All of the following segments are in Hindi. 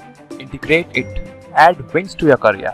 integrate it, add wins to your career.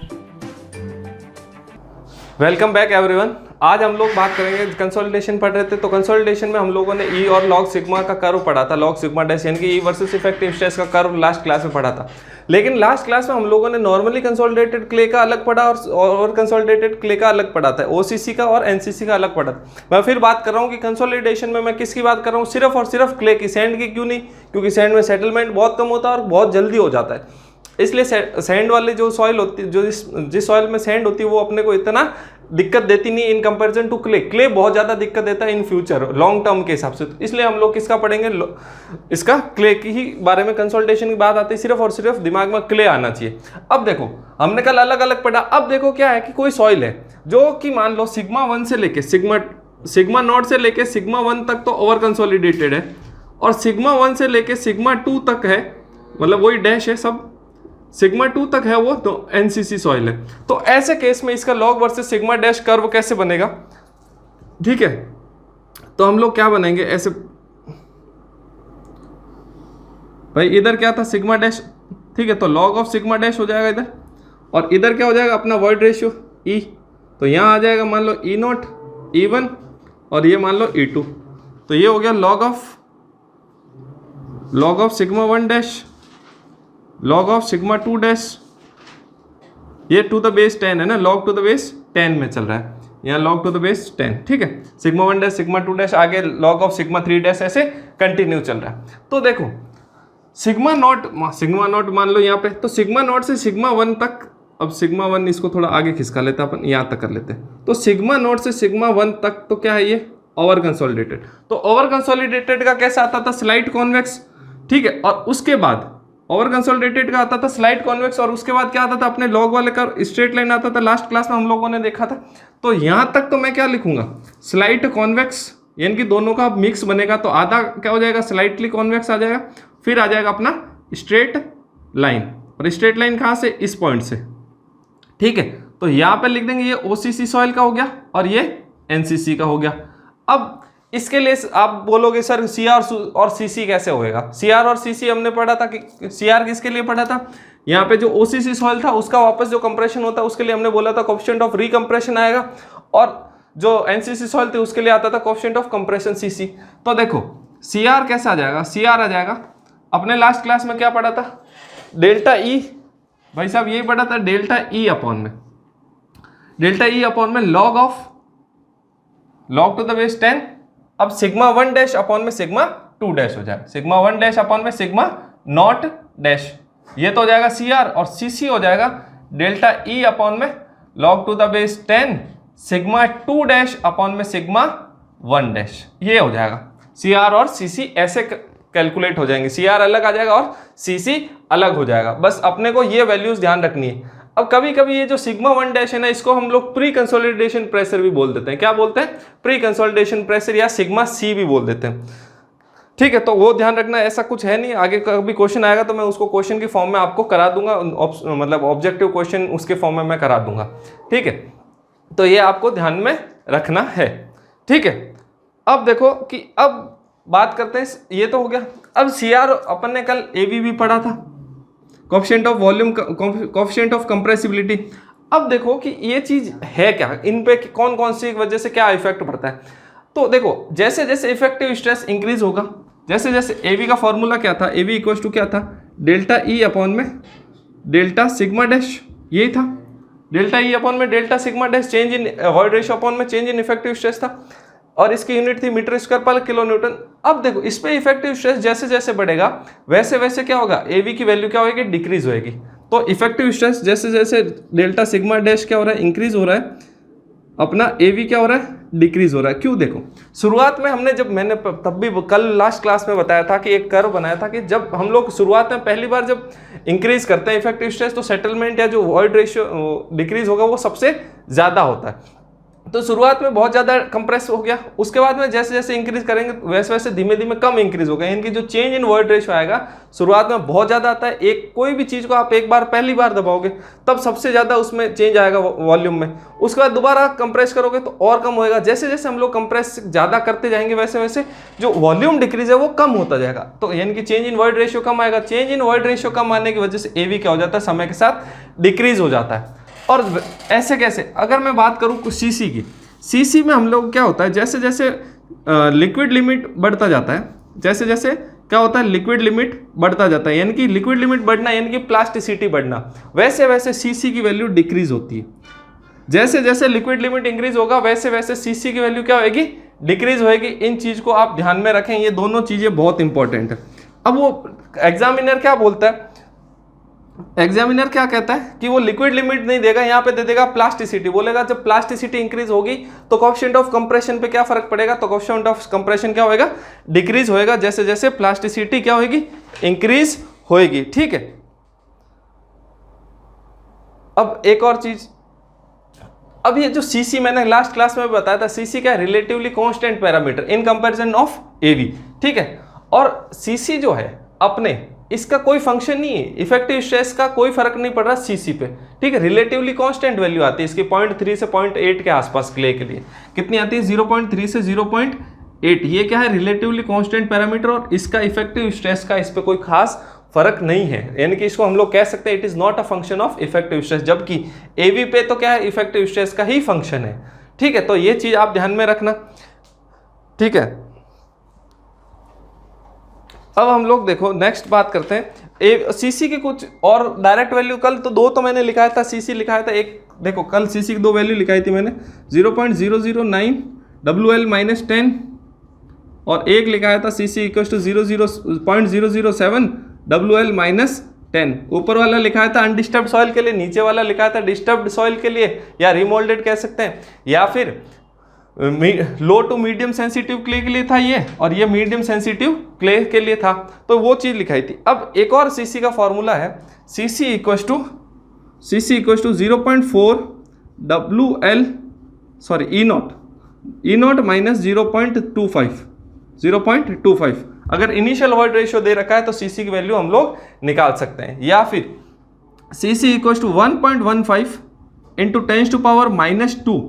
Welcome back everyone. आज हम लोग बात करेंगे, कंसोलिडेशन पढ़ रहे थे तो कंसोलिडेशन में हम लोगों ने ई और लॉग सिग्मा का कर्व पढ़ा था, लॉग सिग्मा डैश यानी कि ई वर्सेस इफेक्टिव स्ट्रेस का कर्व लास्ट क्लास में पढ़ा था। लेकिन लास्ट क्लास में हम लोगों ने नॉर्मली कंसोलिडेटेड क्ले का अलग पढ़ा और कंसोलिडेटेड क्ले का अलग पढ़ा था, ओसीसी का और एनसीसी का अलग पढ़ा था। मैं फिर बात कर रहा हूँ कि कंसोलिडेशन में मैं किसकी बात कर रहा हूँ, सिर्फ और सिर्फ क्ले की, सैंड की क्यों नहीं, क्योंकि सैंड में सेटलमेंट बहुत कम होता है और बहुत जल्दी हो जाता है। इसलिए सैंड वाली जो सॉइल होती है, जो जिस सॉइल में सैंड होती है वो अपने को इतना दिक्कत देती नहीं in comparison to clay. Clay बहुत ज़्यादा दिक्कत देता है इन फ्यूचर लॉन्ग टर्म के हिसाब से, तो इसलिए हम लोग किसका पढ़ेंगे, इसका क्ले की ही बारे में कंसोलिडेशन की बात आती है, सिर्फ और सिर्फ दिमाग में क्ले आना चाहिए। अब देखो हमने कल अलग अलग पढ़ा, अब देखो क्या है कि कोई सॉइल है जो कि मान लो सिग्मा 1 से लेके सिग्मा नॉट से लेके सिग्मा 1 तक तो ओवर कंसोलिडेटेड है और सिग्मा 1 से लेके सिग्मा 2 तक है, मतलब वही डैश है, सब सिग्मा 2 तक है वो, तो एनसीसी सॉइल है। तो ऐसे केस में इसका log versus sigma dash curve कैसे बनेगा, ठीक है। तो हम लोग क्या बनाएंगे ऐसे, भाई इधर क्या था सिग्मा डैश, ठीक है, तो लॉग ऑफ सिग्मा डैश हो जाएगा इधर, और इधर क्या हो जाएगा अपना वॉइड रेशियो ई, तो यहाँ आ जाएगा मान लो ई नॉट E1 और ये मान लो E2, तो ये हो गया log of sigma 1 dash log of sigma 2 dash, ये टू द बेस 10 है ना, log टू द बेस 10 में चल रहा है, यहाँ log टू द बेस 10, ठीक है। सिग्मा 1 डैश सिग्मा 2 डैश आगे log ऑफ सिग्मा 3 डैश ऐसे कंटिन्यू चल रहा है। तो देखो सिग्मा नॉट मान लो यहाँ पे, तो सिग्मा नॉट से सिग्मा 1 तक, अब सिग्मा 1 इसको थोड़ा आगे खिसका लेते हैं अपन, यहाँ तक कर लेते हैं। तो सिग्मा नॉट से सिग्मा 1 तक तो क्या है ये ओवर कंसोलिडेटेड, तो ओवर कंसोलिडेटेड का कैसा आता था स्लाइट कॉन्वेक्स, ठीक है, और उसके बाद ओवर कंसोलिडेटेड का आता था स्लाइट कॉन्वेक्स, और उसके बाद क्या आता था अपने लॉग वाले का स्ट्रेट लाइन आता था, लास्ट क्लास में हम लोगों ने देखा था। तो यहाँ तक तो मैं क्या लिखूंगा स्लाइट कॉन्वेक्स, यानी कि दोनों का मिक्स बनेगा, तो आधा क्या हो जाएगा स्लाइटली कॉन्वेक्स आ जाएगा, फिर आ जाएगा अपना स्ट्रेट लाइन, और स्ट्रेट लाइन कहाँ से, इस पॉइंट से, ठीक है। तो यहाँ पे लिख देंगे ये ओसीसी सॉइल का हो गया और ये एनसीसी का हो गया। अब इसके लिए आप बोलोगे सर सीआर और सीसी कैसे होएगा, सीआर और सीसी हमने पढ़ा था कि सीआर किसके लिए पढ़ा था, यहाँ पे जो ओसीसी सॉइल था उसका वापस जो कंप्रेशन होता है उसके लिए हमने बोला था कोएफिशिएंट ऑफ रिकम्प्रेशन आएगा, और जो एनसीसी सॉइल थी उसके लिए आता था कोएफिशिएंट ऑफ कंप्रेशन सीसी। तो देखो सीआर कैसे आ जाएगा, सीआर आ जाएगा, अपने लास्ट क्लास में क्या पढ़ा था डेल्टा ई, भाई साहब यही पढ़ा था डेल्टा ई अपॉन में लॉग टू द बेस 10, अब सिग्मा 1 डैश अपॉन में सिग्मा 2 डैश हो जाएगा, सिग्मा 1 डैश अपॉन में सिग्मा नॉट डैश, ये तो हो जाएगा सीआर, और सीसी हो जाएगा डेल्टा ई अपॉन में log to the base 10 sigma 2 dash upon में सिग्मा 1 डैश, ये हो जाएगा। सीआर और सीसी ऐसे कैलकुलेट हो जाएंगे, सीआर अलग आ जाएगा और सीसी अलग हो जाएगा, बस अपने को ये वैल्यूज ध्यान रखनी है। अब कभी कभी ये जो सिग्मा 1 डैश है ना, इसको हम लोग प्री कंसोलिडेशन प्रेशर भी बोल देते हैं, क्या बोलते हैं प्री कंसोलिडेशन प्रेशर, या सिग्मा सी भी बोल देते हैं, ठीक है। तो वो ध्यान रखना, ऐसा कुछ है नहीं, आगे कभी क्वेश्चन आएगा तो मैं उसको क्वेश्चन की फॉर्म में आपको करा दूंगा, मतलब ऑब्जेक्टिव क्वेश्चन उसके फॉर्म में मैं करा दूंगा, ठीक है। तो ये आपको ध्यान में रखना है, ठीक है। अब देखो कि अब बात करते हैं, ये तो हो गया। अब सीआर अपन ने कल एवी भी पढ़ा था, coefficient of volume, coefficient of compressibility. अब देखो कि ये चीज है क्या, इन पे कौन कौन सी वजह से क्या इफेक्ट पड़ता है। तो देखो जैसे जैसे इफेक्टिव स्ट्रेस इंक्रीज होगा, जैसे जैसे एवी का फॉर्मूला क्या था, एवी इक्वल टू क्या था डेल्टा ई अपॉन में डेल्टा सिग्मा डैश, यही था डेल्टा ई अपॉन में delta sigma dash, change in void ratio upon में चेंज इन इफेक्टिव स्ट्रेस था, और इसकी यूनिट थी मीटर स्क्वायर पर किलो न्यूटन। अब देखो इस पे इफेक्टिव स्ट्रेस जैसे जैसे बढ़ेगा वैसे वैसे क्या होगा, एवी की वैल्यू क्या होगी, डिक्रीज होएगी। तो इफेक्टिव स्ट्रेस जैसे जैसे डेल्टा सिग्मा डैश क्या हो रहा है, इंक्रीज हो रहा है, अपना एवी क्या हो रहा है, डिक्रीज हो रहा है। क्यों, देखो शुरुआत में हमने जब मैंने तब भी कल लास्ट क्लास में बताया था कि एक कर्व बनाया था कि जब हम लोग शुरुआत में पहली बार जब इंक्रीज करते हैं इफेक्टिव स्ट्रेस, तो सेटलमेंट या जो वॉइड रेशियो डिक्रीज होगा वो सबसे ज्यादा होता है। तो शुरुआत में बहुत ज़्यादा कंप्रेस हो गया, उसके बाद में जैसे जैसे इंक्रीज करेंगे वैसे वैसे धीमे धीमे कम इंक्रीज होगा। इनकी जो चेंज इन वॉइड रेशियो आएगा शुरुआत में बहुत ज़्यादा आता है। एक कोई भी चीज़ को आप एक बार पहली बार दबाओगे तब सबसे ज़्यादा उसमें चेंज आएगा वॉल्यूम में, उसके बाद दोबारा कंप्रेस करोगे तो और कम होएगा। जैसे जैसे हम लोग कंप्रेस ज़्यादा करते जाएंगे वैसे वैसे जो वॉल्यूम डिक्रीज है वो कम होता जाएगा, तो यानी कि चेंज इन वॉइड रेशियो कम आएगा। चेंज इन वॉइड रेशियो कम आने की वजह से एवी क्या हो जाता है, समय के साथ डिक्रीज हो जाता है। और ऐसे कैसे, अगर मैं बात करूँ कुछ सीसी की, सीसी में हम लोग क्या होता है, जैसे जैसे लिक्विड लिमिट बढ़ता जाता है, जैसे जैसे क्या होता है लिक्विड लिमिट बढ़ता जाता है, यानी कि लिक्विड लिमिट बढ़ना यानी कि प्लास्टिसिटी बढ़ना, वैसे वैसे सीसी की वैल्यू डिक्रीज होती है। जैसे जैसे लिक्विड लिमिट इंक्रीज होगा वैसे वैसे सीसी की वैल्यू क्या होगी, डिक्रीज होगी। इन चीज को आप ध्यान में रखें, ये दोनों चीजें बहुत इंपॉर्टेंट है। अब वो एग्जामिनर क्या बोलता है, एग्जामिनर क्या कहता है कि वो लिक्विड लिमिट नहीं देगा, यहाँ पे दे देगा प्लास्टिसिटी, बोलेगा जब प्लास्टिसिटी इंक्रीज होगी तो कोएफिशिएंट ऑफ कंप्रेशन पे क्या फर्क पड़ेगा, तो कोएफिशिएंट ऑफ कंप्रेशन क्या होएगा, डिक्रीज होएगा जैसे जैसे प्लास्टिसिटी क्या होगी, इंक्रीज होएगी। ठीक है, अब एक और चीज, अब ये जो सीसी मैंने लास्ट क्लास में बताया था, सीसी क्या है, relatively constant parameter in comparison of AV. ठीक है, और सीसी जो है अपने इसका कोई फंक्शन नहीं है, इफेक्टिव स्ट्रेस का कोई फर्क नहीं पड़ रहा सीसी पे। ठीक है, रिलेटिवली कांस्टेंट वैल्यू आती है इसकी 0.3 से 0.8 के आसपास क्ले के लिए, कितनी आती है 0.3 से 0.8। ये क्या है, रिलेटिवली कांस्टेंट पैरामीटर, और इसका इफेक्टिव स्ट्रेस का इस पे कोई खास फर्क नहीं है, यानी कि इसको हम लोग कह सकते हैं it is not a function of effective stress, जबकि एवी पे तो क्या है, इफेक्टिव स्ट्रेस का ही फंक्शन है। ठीक है, तो ये चीज आप ध्यान में रखना। ठीक है, अब हम लोग देखो नेक्स्ट बात करते हैं सीसी की कुछ और डायरेक्ट वैल्यू। कल तो दो तो मैंने लिखाया था, सीसी लिखाया था, एक देखो कल सीसी की दो वैल्यू लिखाई थी मैंने, 0.009 WL-10 और एक लिखाया था सीसी इक्वल टू 0.007 WL-10। ऊपर वाला लिखाया था अनडिस्टर्ब्ड सॉइल के लिए, नीचे वाला लिखाया था डिस्टर्ब्ड सॉइल के लिए, या रिमोल्डेड कह सकते हैं, या फिर लो टू मीडियम सेंसिटिव क्ले के लिए था ये, और ये मीडियम सेंसिटिव क्ले के लिए था, तो वो चीज लिखाई थी। अब एक और सीसी का फॉर्मूला है, CC equal to 0.4 WL E0 minus 0.25। अगर इनिशियल वॉइड रेशियो दे रखा है तो सीसी की वैल्यू हम लोग निकाल सकते हैं, या फिर CC equal to 1.15 into 10⁻⁻2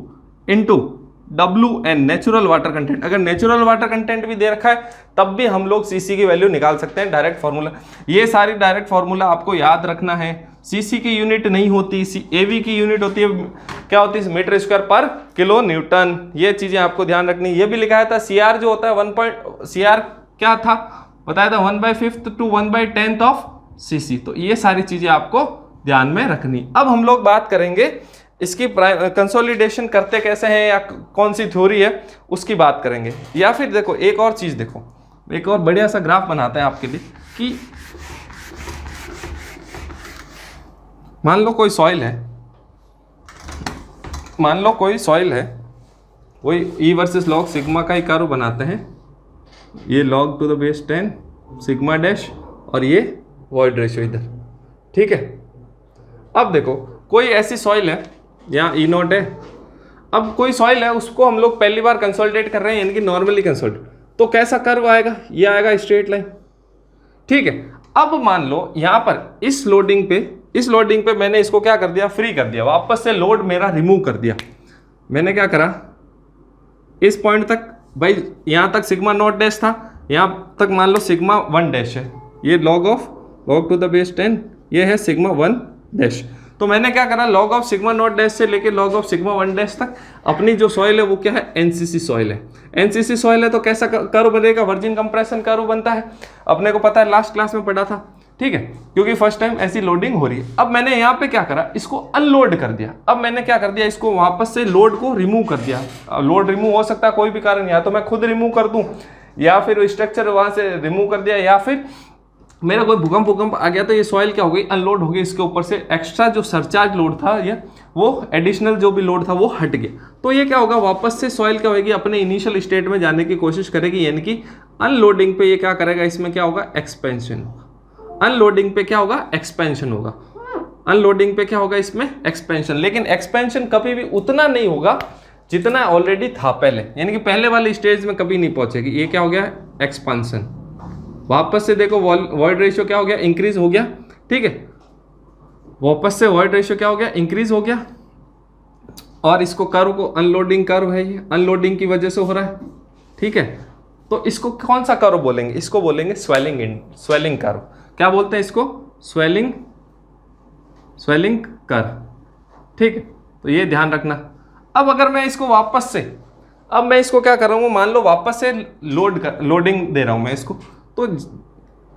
into WN natural water content. अगर नेचुरल वाटर कंटेंट भी दे रखा है तब भी हम लोग सीसी की वैल्यू निकाल सकते हैं, डायरेक्ट फार्मूला। ये सारी डायरेक्ट फार्मूला आपको याद रखना है। सीसी की यूनिट नहीं होती, एवी की यूनिट होती है, क्या होती है, मीटर स्क्वायर पर किलो न्यूटन। ये चीजें आपको ध्यान रखनी। ये भी लिखाया था CR जो होता है CR क्या था बताया था 1/5 टू 1/10 ऑफ सीसी। तो ये सारी चीजें आपको ध्यान में रखनी। अब हम लोग बात करेंगे इसकी कंसोलिडेशन करते कैसे हैं या कौन सी थ्योरी है उसकी बात करेंगे। या फिर देखो एक और चीज, देखो एक और बढ़िया सा ग्राफ बनाते हैं आपके लिए कि मान लो कोई सॉइल है, वही ई वर्सेस लॉग सिग्मा का ही कर्व बनाते हैं, ये log to the base 10 sigma dash और ये वॉइड रेशियो इधर। ठीक है, अब देखो कोई ऐसी सॉइल है, यहाँ E0 है, अब कोई सॉइल है उसको हम लोग पहली बार कंसोलिडेट कर रहे हैं, यानी कि नॉर्मली कंसोलिडेट, तो कैसा कर्व आएगा, ये आएगा स्ट्रेट लाइन। ठीक है, अब मान लो यहाँ पर इस लोडिंग पे मैंने इसको क्या कर दिया, फ्री कर दिया, वापस से लोड मेरा रिमूव कर दिया। मैंने क्या करा, इस पॉइंट तक भाई यहाँ तक सिग्मा नॉट डैश था, यहाँ तक मान लो सिग्मा 1 डैश है, ये log टू द बेस 10 ये है सिग्मा 1 डैश। तो मैंने क्या करा, log of sigma not dash से लेके log ऑफ सिग्मा 1 डैश तक अपनी जो सॉइल है वो क्या है, एनसीसी सॉइल है। एनसीसी सॉइल है तो कैसा कर्व बनेगा, वर्जिन कंप्रेशन कर्व बनता है, अपने को पता है, लास्ट क्लास में पढ़ा था। ठीक है, क्योंकि फर्स्ट टाइम ऐसी लोडिंग हो रही है। अब मैंने यहाँ पे क्या करा, इसको अनलोड कर दिया। अब मैंने क्या कर दिया, इसको वापस से लोड को रिमूव कर दिया। लोड रिमूव हो सकता है कोई भी कारण, या तो मैं खुद रिमूव कर दूं, या फिर स्ट्रक्चर वहां से रिमूव कर दिया, या फिर मेरा कोई भूकंप आ गया तो ये सॉइल क्या हो गई, अनलोड हो गई। इसके ऊपर से एक्स्ट्रा जो सरचार्ज लोड था ये, वो एडिशनल जो भी लोड था वो हट गया। तो ये क्या होगा, वापस से सॉइल क्या होगी, अपने इनिशियल स्टेट में जाने की कोशिश करेगी, यानी कि अनलोडिंग पे ये क्या करेगा, इसमें क्या होगा, एक्सपेंशन होगा। अनलोडिंग पे क्या होगा, एक्सपेंशन होगा। अनलोडिंग पे क्या होगा, इसमें एक्सपेंशन। लेकिन एक्सपेंशन कभी भी उतना नहीं होगा जितना ऑलरेडी था पहले, यानी कि पहले वाली स्टेज में कभी नहीं पहुंचेगी। ये क्या हो गया, एक्सपांशन। वापस से देखो वॉइड रेशियो क्या हो गया, इंक्रीज हो गया। ठीक है, वापस से वॉइड रेशियो क्या हो गया, इंक्रीज हो गया। और इसको कर्व को अनलोडिंग कर्व है, ये अनलोडिंग की वजह से हो रहा है। ठीक है, तो इसको कौन सा कर्व बोलेंगे, इसको बोलेंगे स्वेलिंग कर्व। क्या बोलते हैं इसको, स्वेलिंग कर्व। ठीक है, तो ये ध्यान रखना। अब अगर मैं इसको वापस से, अब मैं इसको क्या कर रहा हूँ, मान लो वापस से लोडिंग दे रहा हूँ मैं इसको, तो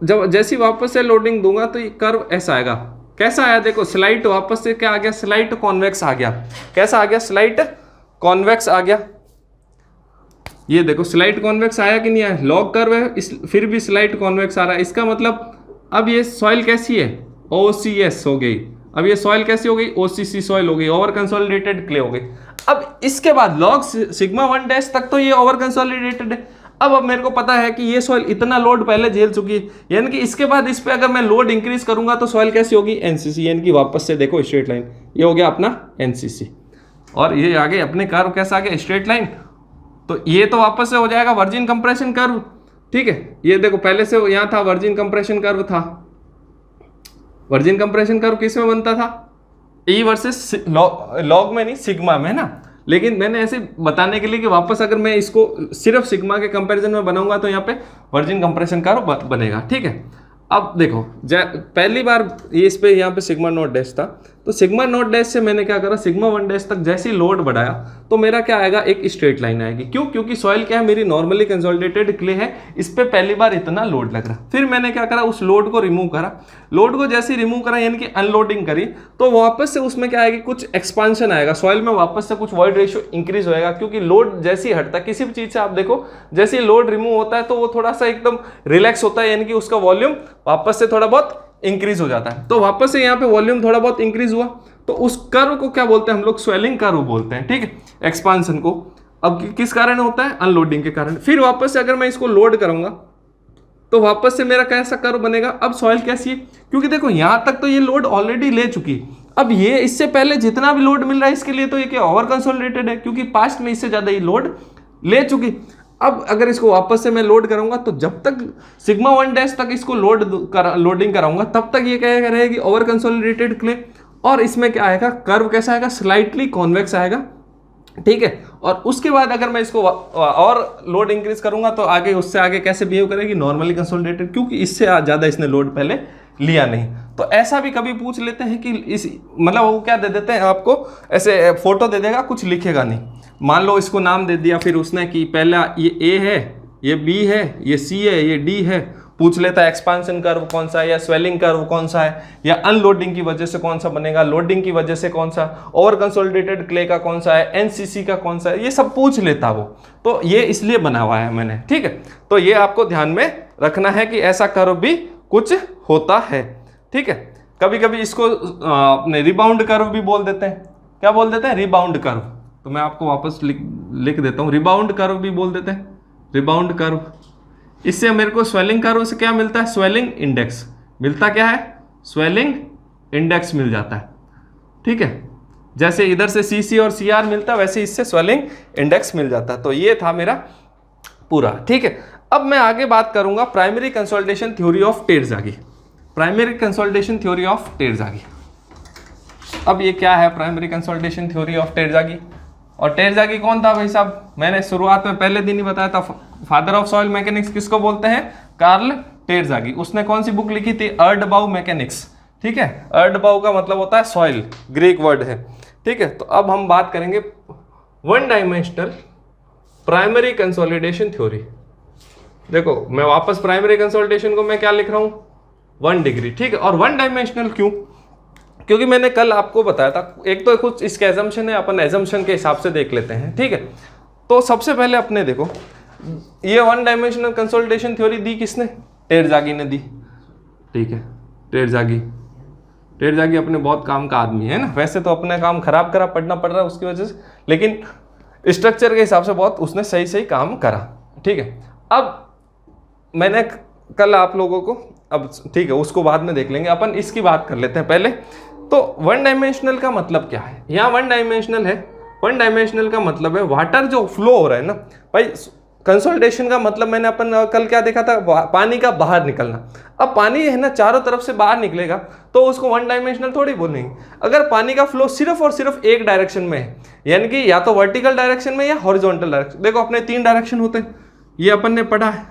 जब जैसी वापस से लोडिंग दूंगा तो ये कर्व ऐसा आएगा। कैसा आया, देखो स्लाइट वापस से क्या आ गया, स्लाइट कॉन्वेक्स आ गया। कैसा आ गया, स्लाइट कॉन्वेक्स आ गया। ये देखो स्लाइट कॉन्वेक्स आया कि नहीं आया, लॉग कर्व है फिर भी स्लाइट कॉन्वेक्स आ रहा है। इसका मतलब अब ये सॉइल कैसी है, OCS हो गई। अब ये सॉइल कैसी हो गई, OCC सॉइल हो गई, ओवर कंसोलिडेटेड क्ले हो गई। अब इसके बाद लॉग सिग्मा 1 डैश तक तो ये ओवर कंसोलिडेटेड है। अब मेरे को पता है कि ये सॉइल इतना लोड पहले झेल चुकी है, यानी कि इसके बाद इस पे अगर मैं लोड इंक्रीज करूंगा तो सॉइल कैसी होगी, NCC। यानी कि वापस से देखो स्ट्रेट लाइन, ये हो गया अपना NCC, और ये आगे अपने कर्व कैसा आ गया, स्ट्रेट लाइन। तो ये तो वापस से हो जाएगा वर्जिन कंप्रेशन कर्व। ठीक है, ये देखो पहले से यहां था वर्जिन कंप्रेशन कर्व था। वर्जिन कंप्रेशन कर्व किस में बनता था, E वर्सेस लॉग में नहीं, सिग्मा में ना। लेकिन मैंने ऐसे बताने के लिए कि वापस अगर मैं इसको सिर्फ सिग्मा के कंपैरिजन में बनाऊंगा तो यहाँ पे वर्जिन कंप्रेशन कर्व बनेगा। ठीक है, अब देखो पहली बार ये इस पे यहाँ पे सिग्मा नॉट डैश था, तो सिग्मा नॉट डैश से मैंने क्या करा, सिग्मा 1 डैश तक जैसे ही लोड बढ़ाया तो मेरा क्या आएगा, एक स्ट्रेट लाइन आएगी। क्यों, क्योंकि सॉइल क्या है, मेरी नॉर्मली कंसोलिडेटेड क्ले है, इस पे पहली बार इतना लोड लग रहा। फिर मैंने क्या करा, उस लोड को रिमूव करा। लोड को जैसे ही रिमूव करा यानी कि अनलोडिंग करी, तो वापस से उसमें क्या आएगी, कुछ एक्सपांशन आएगा सॉइल में, वापस से कुछ वॉइड रेशियो इंक्रीज होएगा। क्योंकि लोड जैसे ही हटता है किसी भी चीज से, आप देखो जैसे ही लोड रिमूव होता है तो वो थोड़ा सा एकदम रिलैक्स होता है, यानी कि उसका वॉल्यूम वापस से थोड़ा बहुत इंक्रीज हो जाता है। तो वापस से यहाँ पे वॉल्यूम थोड़ा बहुत इंक्रीज हुआ, तो उस कर्व को क्या बोलते हैं हम लोग, स्वेलिंग कर्व बोलते हैं। ठीक है, एक्सपांशन को। अब किस कारण होता है, अनलोडिंग के कारण। फिर वापस से अगर मैं इसको लोड करूंगा तो वापस से मेरा कैसा कर्व बनेगा। अब सॉइल कैसी है, क्योंकि देखो यहां तक तो ये लोड ऑलरेडी ले चुकी है। अब ये इससे पहले जितना भी लोड मिल रहा है इसके लिए तो ये क्या ओवर कंसोलिडेटेड है, क्योंकि पास्ट में इससे ज्यादा ये लोड ले चुकी। अब अगर इसको वापस से मैं लोड करूंगा तो जब तक सिग्मा 1 डैश तक इसको लोडिंग कराऊंगा तब तक ये क्या रहेगी, ओवर कंसोलिडेटेड क्ले। और इसमें क्या आएगा, कर्व कैसा आएगा, स्लाइटली कॉन्वेक्स आएगा। ठीक है, और उसके बाद अगर मैं इसको और लोड इंक्रीज करूंगा तो आगे उससे आगे कैसे बिहेव करेगी, नॉर्मली कंसोलिडेटेड, क्योंकि इससे ज्यादा इसने लोड पहले लिया नहीं। तो ऐसा भी कभी पूछ लेते हैं कि इस मतलब वो क्या दे देते हैं आपको, ऐसे फोटो दे देगा, कुछ लिखेगा नहीं। मान लो इसको नाम दे दिया फिर उसने कि पहला ये A है, ये B है, ये C है, ये D है। पूछ लेता है एक्सपांशन कर्व कौन सा है, या स्वेलिंग कर्व कौन सा है, या अनलोडिंग की वजह से कौन सा बनेगा, लोडिंग की वजह से कौन सा, ओवर कंसोलिडेटेड क्ले का कौन सा है, NCC का कौन सा है, ये सब पूछ लेता वो। तो ये इसलिए बना हुआ है मैंने। ठीक है, तो ये आपको ध्यान में रखना है कि ऐसा कर्व भी कुछ होता है। ठीक है, कभी कभी इसको अपने रिबाउंड कर्व भी बोल देते हैं। क्या बोल देते हैं, रिबाउंड कर्व। तो मैं आपको वापस लिख देता हूं, रिबाउंड कर्व भी बोल देते हैं, रिबाउंड कर्व। इससे मेरे को स्वेलिंग कर्व से क्या मिलता है, स्वेलिंग इंडेक्स मिलता। क्या है, स्वेलिंग इंडेक्स मिल जाता है। ठीक है, जैसे इधर से CC और CR मिलता है वैसे इससे स्वेलिंग इंडेक्स मिल जाता है। तो ये था मेरा पूरा। ठीक है, अब मैं आगे बात करूंगा primary consolidation theory of Terzaghi. Primary consolidation theory of Terzaghi. अब ये क्या है primary consolidation theory of Terzaghi, और टेरज़ागी कौन था भाई साहब, मैंने शुरुआत में पहले दिन ही बताया था। फादर ऑफ सॉइल मैकेनिक्स किसको बोलते हैं, कार्ल टेरज़ागी। उसने कौन सी बुक लिखी थी, अर्डबाउ मैकेनिक्स। ठीक है, अर्डबाउ का मतलब होता है सॉइल, ग्रीक वर्ड है। ठीक है, तो अब हम बात करेंगे 1 डायमेंशनल प्राइमरी कंसोलिडेशन थ्योरी। देखो मैं वापस प्राइमरी कंसोलिडेशन को मैं क्या लिख रहा हूं, 1 डिग्री। ठीक है, और 1 डायमेंशनल क्यों, क्योंकि मैंने कल आपको बताया था, एक तो कुछ इसके एजम्पशन है, अपन एजम्पशन के हिसाब से देख लेते हैं। ठीक है, तो सबसे पहले अपने देखो ये 1 डायमेंशनल कंसोलिडेशन थ्योरी दी किसने, टेरज़ागी ने दी। ठीक है, टेरज़ागी अपने बहुत काम का आदमी है ना, वैसे तो अपना काम खराब पढ़ना पड़ रहा है उसकी वजह से, लेकिन स्ट्रक्चर के हिसाब से बहुत उसने सही काम करा। ठीक है, अब मैंने कल आप लोगों को, अब ठीक है उसको बाद में देख लेंगे, अपन इसकी बात कर लेते हैं पहले। तो 1 डायमेंशनल का मतलब क्या है, यहाँ 1 डायमेंशनल है वन डायमेंशनल का मतलब है वाटर जो फ्लो हो रहा है ना भाई, कंसोलिडेशन का मतलब मैंने अपन कल क्या देखा था, पानी का बाहर निकलना। अब पानी है ना चारों तरफ से बाहर निकलेगा तो उसको वन डायमेंशनल थोड़ी बोलेंगे। अगर पानी का फ्लो सिर्फ और सिर्फ एक डायरेक्शन में है, यानी कि या तो वर्टिकल डायरेक्शन में या हॉरिजॉन्टल डायरेक्शन। देखो अपने 3 डायरेक्शन होते हैं, ये अपन ने पढ़ा है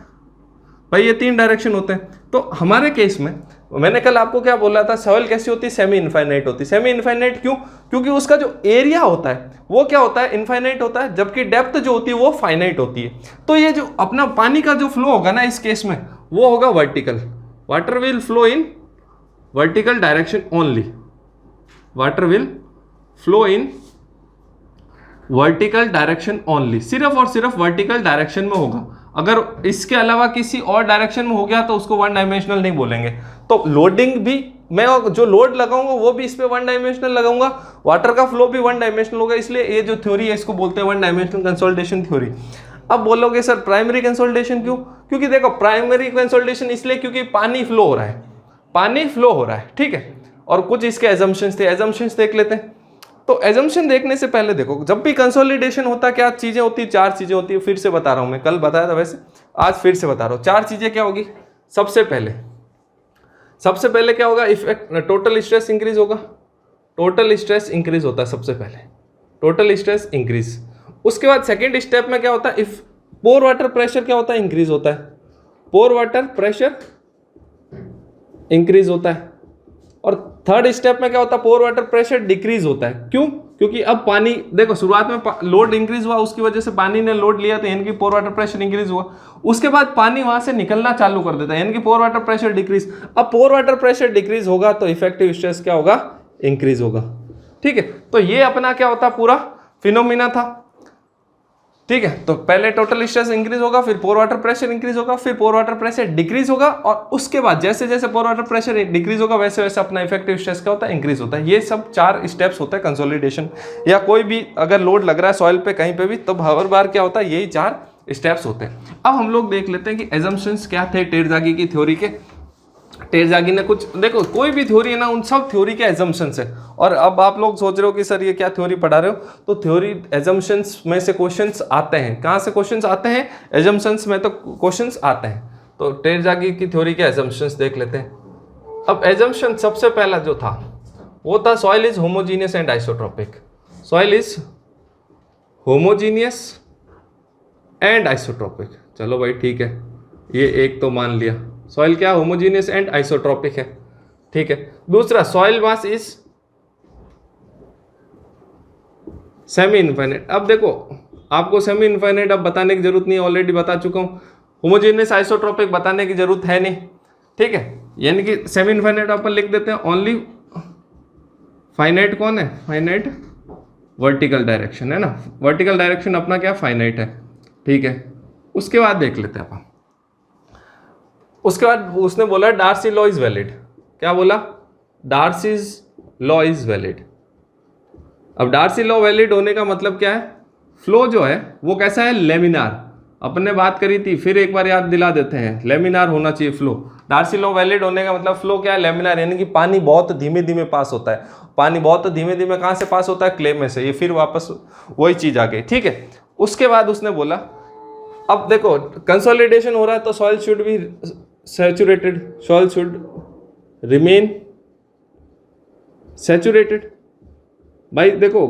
भाई, ये 3 डायरेक्शन होते हैं। तो हमारे केस में मैंने कल आपको क्या बोला था, सॉइल कैसी होती है, सेमी इनफाइनाइट होती है। सेमी इनफाइनाइट क्यों? क्योंकि उसका जो एरिया होता है वो क्या होता है, इनफाइनाइट होता है, जबकि डेप्थ जो होती है वो फाइनाइट होती है। तो ये जो अपना पानी का जो फ्लो होगा ना इस केस में वो होगा vertical. Water will flow in vertical direction only, water will flow in vertical direction only, सिर्फ और सिर्फ वर्टिकल डायरेक्शन में होगा। अगर इसके अलावा किसी और डायरेक्शन में हो गया तो उसको वन डायमेंशनल नहीं बोलेंगे। तो लोडिंग भी मैं जो लोड लगाऊंगा वो भी इस पे वन डायमेंशनल लगाऊंगा, वाटर का फ्लो भी वन डायमेंशनल होगा। इसलिए ये जो थ्योरी है इसको बोलते हैं वन डायमेंशनल कंसोलिडेशन थ्योरी। अब बोलोगे सर प्राइमरी कंसोलिडेशन क्यों? क्योंकि देखो प्राइमरी कंसोलिडेशन इसलिए क्योंकि पानी फ्लो हो रहा है, पानी फ्लो हो रहा है, ठीक है। और कुछ इसके एजम्पशंस थे, एजम्पशंस देख लेते हैं। तो एजम्पशन देखने से पहले देखो, जब भी कंसोलिडेशन होता है क्या चीजें होती है, 4 चीजें होती है। फिर से बता रहा हूं, मैं कल बताया था वैसे, आज फिर से बता रहा हूं। 4 चीजें क्या होगी? सबसे पहले क्या होगा, इफेक्ट टोटल स्ट्रेस इंक्रीज होगा। टोटल स्ट्रेस इंक्रीज होता है सबसे पहले, टोटल स्ट्रेस इंक्रीज। उसके बाद सेकेंड स्टेप में क्या होता है, इफ पोर वाटर प्रेशर क्या होता है, इंक्रीज होता है। पोर वाटर प्रेशर इंक्रीज होता है। और थर्ड स्टेप में क्या होता है, पोर वाटर प्रेशर डिक्रीज होता है। क्यों? क्योंकि अब पानी देखो शुरुआत में लोड इंक्रीज हुआ, उसकी वजह से पानी ने लोड लिया तो यानी कि पोर वाटर प्रेशर इंक्रीज हुआ। उसके बाद पानी वहां से निकलना चालू कर देता है, यानी कि पोर वाटर प्रेशर डिक्रीज। अब पोर वाटर प्रेशर डिक्रीज होगा तो इफेक्टिव स्ट्रेस क्या होगा, इंक्रीज होगा, ठीक है। तो ये अपना क्या होता पूरा फिनोमिना था, ठीक है। तो पहले टोटल स्ट्रेस इंक्रीज होगा, फिर पोर वाटर प्रेशर इंक्रीज होगा, फिर पोर वाटर प्रेशर डिक्रीज होगा, और उसके बाद जैसे जैसे पोर वाटर प्रेशर डिक्रीज होगा वैसे वैसे अपना इफेक्टिव स्ट्रेस क्या होता है, इंक्रीज होता है। ये सब 4 स्टेप्स होते हैं कंसोलिडेशन, या कोई भी अगर लोड लग रहा है सॉइल पे कहीं पे भी, तो हर बार क्या होता है, यही 4 स्टेप्स होते हैं। अब हम लोग देख लेते हैं कि एजम्पशंस क्या थे टेरजागी की थ्योरी के। टेरजागी ने कुछ, देखो कोई भी थ्योरी है ना, उन सब थ्योरी के एजम्पशंस है। और अब आप लोग सोच रहे हो कि सर ये क्या थ्योरी पढ़ा रहे हो, तो थ्योरी एजम्पशंस में से क्वेश्चंस आते हैं। कहाँ से क्वेश्चंस आते हैं? एजम्पशंस में तो क्वेश्चंस आते हैं। तो टेरजागी की थ्योरी के एजम्पशंस देख लेते हैं। अब एजम्पशन सबसे पहला जो था वो था soil is homogeneous and isotropic. Soil is homogeneous and isotropic. चलो भाई ठीक है, ये एक तो मान लिया, सॉइल क्या होमोजीनियस एंड आइसोट्रोपिक है, ठीक है। दूसरा soil mass is semi infinite. अब देखो आपको सेमी इनफाइनाइट अब बताने की जरूरत नहीं है, ऑलरेडी बता चुका हूं। होमोजीनियस आइसोट्रोपिक बताने की जरूरत है नहीं, ठीक है। यानी कि सेमी इनफाइनाइट अपन लिख देते हैं, ओनली फाइनाइट कौन है, फाइनाइट वर्टिकल डायरेक्शन है ना, वर्टिकल डायरेक्शन अपना क्या फाइनाइट है, ठीक है। उसके बाद देख लेते हैं अपन, उसके बाद उसने बोला डार्सी लॉ इज वैलिड। क्या बोला? Darcy's law is valid. अब डार्सी लॉ वैलिड होने का मतलब क्या है, फ्लो जो है वो कैसा है, लेमिनार। अपन ने बात करी थी, फिर एक बार याद दिला देते हैं, लेमिनार होना चाहिए फ्लो। डार्सी लॉ वैलिड होने का मतलब फ्लो क्या है, लेमिनार, यानी कि पानी बहुत धीमे धीमे पास होता है। पानी बहुत धीमे धीमे कहाँ से पास होता है, क्ले में से। ये फिर वापस वही चीज आ गई, ठीक है। उसके बाद उसने बोला, अब देखो कंसोलिडेशन हो रहा है तो soil should be saturated, soil should remain saturated. भाई देखो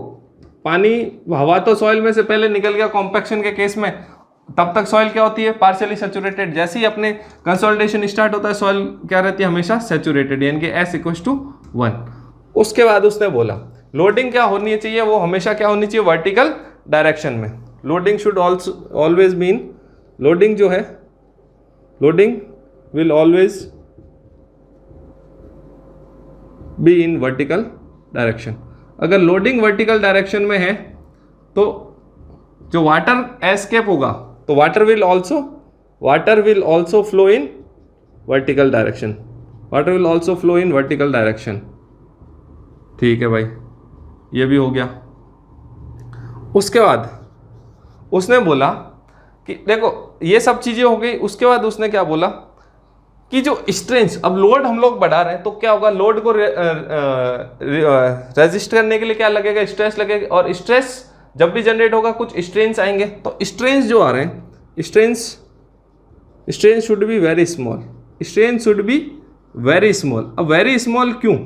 पानी, हवा तो सॉइल में से पहले निकल गया कॉम्पैक्शन के केस में, तब तक सॉइल क्या होती है, पार्शियली सैचुरेटेड। जैसे ही अपने कंसोलिडेशन स्टार्ट होता है सॉइल क्या रहती है, हमेशा सैचुरेटेड, यानी कि S=1। उसके बाद उसने बोला लोडिंग क्या होनी चाहिए, वो हमेशा क्या होनी चाहिए, वर्टिकल डायरेक्शन में। Loading should always mean, loading जो है, loading will always be in vertical direction. अगर लोडिंग वर्टिकल डायरेक्शन में है तो जो वाटर एस्केप होगा तो water will also flow in vertical direction, water will also flow in vertical direction, ठीक है भाई, ये भी हो गया। उसके बाद उसने बोला कि देखो ये सब चीजें हो गई। उसके बाद उसने क्या बोला कि जो स्ट्रेंथ, अब लोड हम लोग बढ़ा रहे हैं तो क्या होगा, लोड को रेजिस्ट करने के लिए क्या लगेगा, स्ट्रेस लगेगा। और स्ट्रेस जब भी जनरेट होगा कुछ स्ट्रेन्स आएंगे, तो स्ट्रेन्स जो आ रहे हैं, strain should be very small, strain should be very small. अब वेरी स्मॉल क्यों,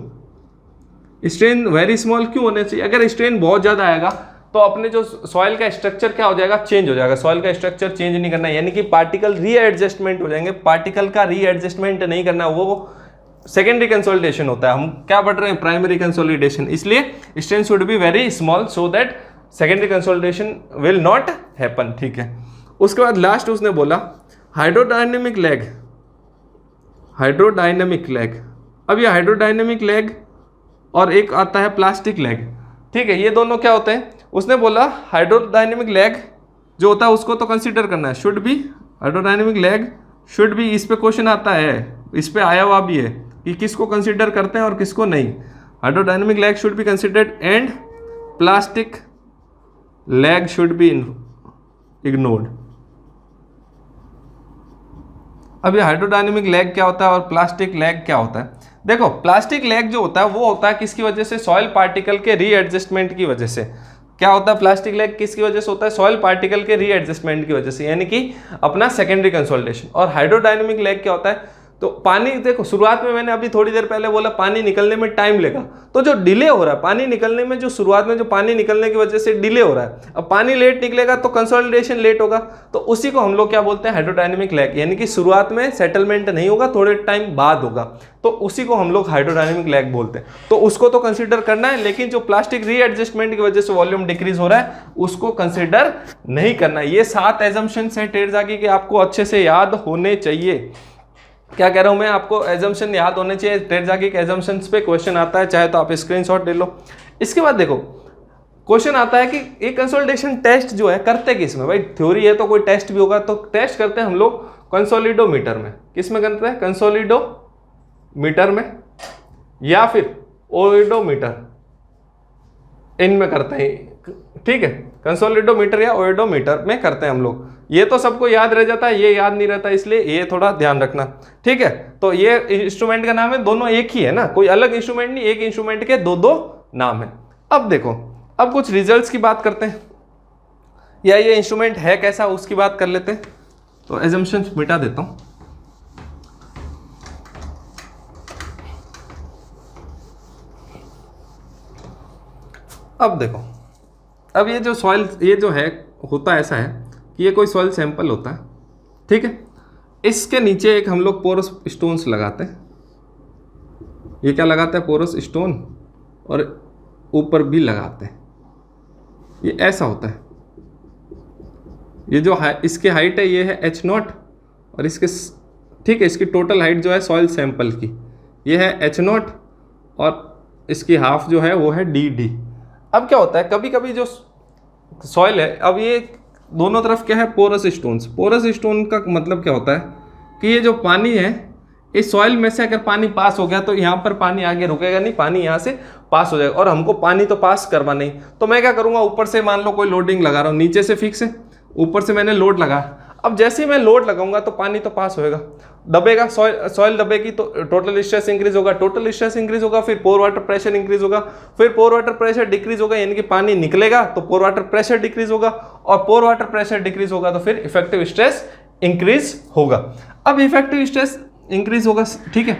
स्ट्रेन वेरी स्मॉल क्यों होने चाहिए? अगर स्ट्रेन बहुत ज़्यादा आएगा तो अपने जो सॉइल का स्ट्रक्चर क्या हो जाएगा, चेंज हो जाएगा। सॉइल का स्ट्रक्चर चेंज नहीं करना है, यानी कि पार्टिकल रीएडजस्टमेंट हो जाएंगे। पार्टिकल का रीएडजस्टमेंट नहीं करना, वो सेकेंडरी कंसोलिडेशन होता है। हम क्या पढ़ रहे हैं, प्राइमरी कंसोलिडेशन। इसलिए strain should be very small so that secondary consolidation will not happen. ठीक है, उसके बाद लास्ट उसने बोला हाइड्रोडायनेमिक लैग, हाइड्रोडायनेमिक लैग। अब ये हाइड्रोडायनेमिक लैग और एक आता है प्लास्टिक लैग। ठीक है, ये दोनों क्या होते हैं? उसने बोला हाइड्रोडायनेमिक लैग जो होता है उसको तो कंसीडर करना है, should be, hydrodynamic lag should be. इस पे क्वेश्चन आता है, इस पे आया हुआ भी है कि किसको कंसीडर करते हैं और किसको नहीं। Hydrodynamic lag should be considered and plastic lag should be ignored. अब ये हाइड्रोडायनेमिक लैग क्या होता है और प्लास्टिक लैग क्या होता है? देखो, प्लास्टिक लैग जो होता है वो होता है किसकी वजह से? सॉइल पार्टिकल के रीएडजस्टमेंट की वजह से। क्या होता है प्लास्टिक लैग, किसकी वजह से होता है? सॉइल पार्टिकल के रीएडजस्टमेंट की वजह से, यानी कि अपना सेकेंडरी कंसोलिडेशन। और हाइड्रोडायनेमिक लैग क्या होता है? तो पानी, देखो शुरुआत में मैंने अभी थोड़ी देर पहले बोला पानी निकलने में टाइम लेगा, तो जो डिले हो रहा है पानी निकलने में, जो शुरुआत में जो पानी निकलने की वजह से डिले हो रहा है, अब पानी लेट निकलेगा तो कंसोलिडेशन लेट होगा, तो उसी को हम लोग क्या बोलते हैं? Hydrodynamic lag. यानी कि शुरुआत में सेटलमेंट नहीं होगा, थोड़े टाइम बाद होगा, तो उसी को हम लोग हाइड्रोडायनेमिक लैग बोलते हैं। तो उसको तो कंसिडर करना है, लेकिन जो प्लास्टिक रीएडजस्टमेंट की वजह से वॉल्यूम डिक्रीज हो रहा है उसको कंसिडर नहीं करना। ये 7 एजम्पशंस हैं टेरजाकी के, आपको अच्छे से याद होने चाहिए। क्या कह रहा हूं मैं, आपको एजम्पशन याद होने चाहिए। टेरजाकी के एजम्पशंस पे क्वेश्चन आता है, चाहे तो आप स्क्रीनशॉट ले लो। इसके बाद देखो क्वेश्चन आता है कि एक कंसोलिडेशन टेस्ट जो है करते किस में? भाई थ्योरी है तो कोई टेस्ट भी होगा, तो टेस्ट करते हैं हम लोग कंसोलिडोमीटर में। किस में करते हैं? कंसोलिडोमीटर में, या फिर ओइडोमीटर, इनमें करते हैं। ठीक है, कंसोलिडोमीटर या ओइडोमीटर में करते हैं हम लोग। ये तो सबको याद रह जाता है, ये याद नहीं रहता, इसलिए ये थोड़ा ध्यान रखना। ठीक है, तो ये इंस्ट्रूमेंट का नाम है, दोनों एक ही है ना, कोई अलग इंस्ट्रूमेंट नहीं, एक इंस्ट्रूमेंट के दो दो नाम है। अब देखो, अब कुछ रिजल्ट्स की बात करते हैं, या ये इंस्ट्रूमेंट है कैसा उसकी बात कर लेते हैं। तो एजम्पशंस मिटा देता हूं। अब देखो, अब ये जो सॉइल, ये जो है होता ऐसा है कि ये कोई सॉइल सैंपल होता है। ठीक है, इसके नीचे एक हम लोग पोरस स्टोन्स लगाते हैं। ये क्या लगाते हैं? पोरस स्टोन, और ऊपर भी लगाते हैं। ये ऐसा होता है। ये जो इसकी हाइट है ये है h0, और इसके, ठीक है, इसकी टोटल हाइट जो है सॉइल सैंपल की ये है h0, और इसकी हाफ जो है वो है dd। अब क्या होता है, कभी कभी जो सॉइल है, अब ये दोनों तरफ क्या है? Porous stones. पोरस स्टोन का मतलब क्या होता है कि ये जो पानी है इस सॉइल में से अगर पानी पास हो गया तो यहाँ पर पानी आगे रुकेगा नहीं, पानी यहाँ से पास हो जाएगा, और हमको पानी तो पास करवा नहीं। तो मैं क्या करूँगा, ऊपर से मान लो कोई लोडिंग लगा रहा हूँ, नीचे से फिक्स है, ऊपर से मैंने लोड लगा। अब जैसे ही मैं लोड लगाऊंगा तो पानी तो पास होएगा, दबेगा, सॉइल दबेगी तो टोटल स्ट्रेस इंक्रीज होगा, टोटल स्ट्रेस इंक्रीज होगा, फिर पोर वाटर प्रेशर इंक्रीज होगा, फिर पोर वाटर प्रेशर डिक्रीज होगा, यानी कि पानी निकलेगा तो पोर वाटर प्रेशर डिक्रीज होगा, और पोर वाटर प्रेशर डिक्रीज होगा तो फिर इफेक्टिव स्ट्रेस इंक्रीज होगा। अब इफेक्टिव स्ट्रेस इंक्रीज होगा, ठीक है।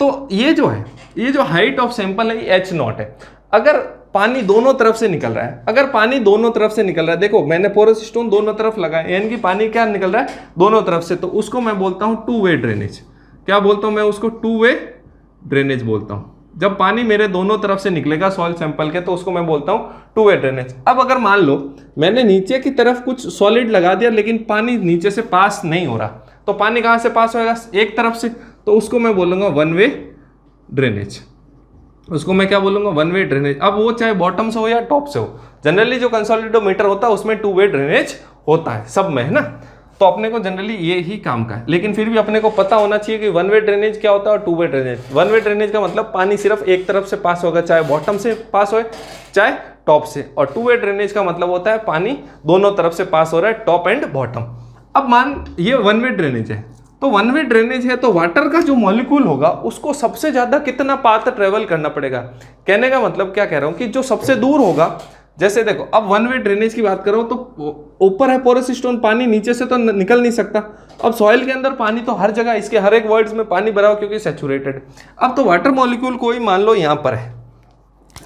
तो ये जो है, ये जो हाइट ऑफ सैंपल है ये h0 है। अगर पानी दोनों तरफ से निकल रहा है, अगर पानी दोनों तरफ से निकल रहा है, देखो मैंने पोरस स्टोन दोनों तरफ लगाया, यानी कि पानी क्या निकल रहा है? दोनों तरफ से, तो उसको मैं बोलता हूं टू वे ड्रेनेज। क्या बोलता हूं मैं उसको? टू वे ड्रेनेज बोलता हूं। जब पानी मेरे दोनों तरफ से निकलेगा सॉइल सैंपल के तो उसको मैं बोलता हूं टू वे ड्रेनेज। अब अगर मान लो मैंने नीचे की तरफ कुछ सॉलिड लगा दिया लेकिन पानी नीचे से पास नहीं हो रहा, तो पानी कहां से पास होएगा? एक तरफ से, तो उसको मैं बोलूंगा वन वे ड्रेनेज। उसको मैं क्या बोलूंगा? One way drainage. अब वो चाहे बॉटम से हो या टॉप से हो, जनरली जो कंसोलिडोमीटर होता है उसमें टू वे ड्रेनेज होता है, सब में, है ना। तो अपने को जनरली ये ही काम का है, लेकिन फिर भी अपने को पता होना चाहिए कि वन वे ड्रेनेज क्या होता है और two way drainage. One way drainage का मतलब पानी सिर्फ एक तरफ से पास होगा, चाहे बॉटम से पास हो चाहे टॉप से, और टू वे ड्रेनेज का मतलब होता है पानी दोनों तरफ से पास हो रहा है, टॉप एंड बॉटम। अब मान ये वन वे ड्रेनेज है, तो वन वे ड्रेनेज है तो वाटर का जो मॉलिक्यूल होगा उसको सबसे ज्यादा कितना पाथ ट्रेवल करना पड़ेगा? कहने का मतलब क्या कह रहा हूं कि जो सबसे दूर होगा, जैसे देखो अब वन वे ड्रेनेज की बात करो तो ऊपर है पोरस स्टोन, पानी नीचे से तो निकल नहीं सकता। अब सॉइल के अंदर पानी तो हर जगह, इसके हर एक वर्ड्स में पानी भरा हो क्योंकि सैचुरेटेड। अब तो वाटर मॉलिक्यूल कोई मान लो यहाँ पर है,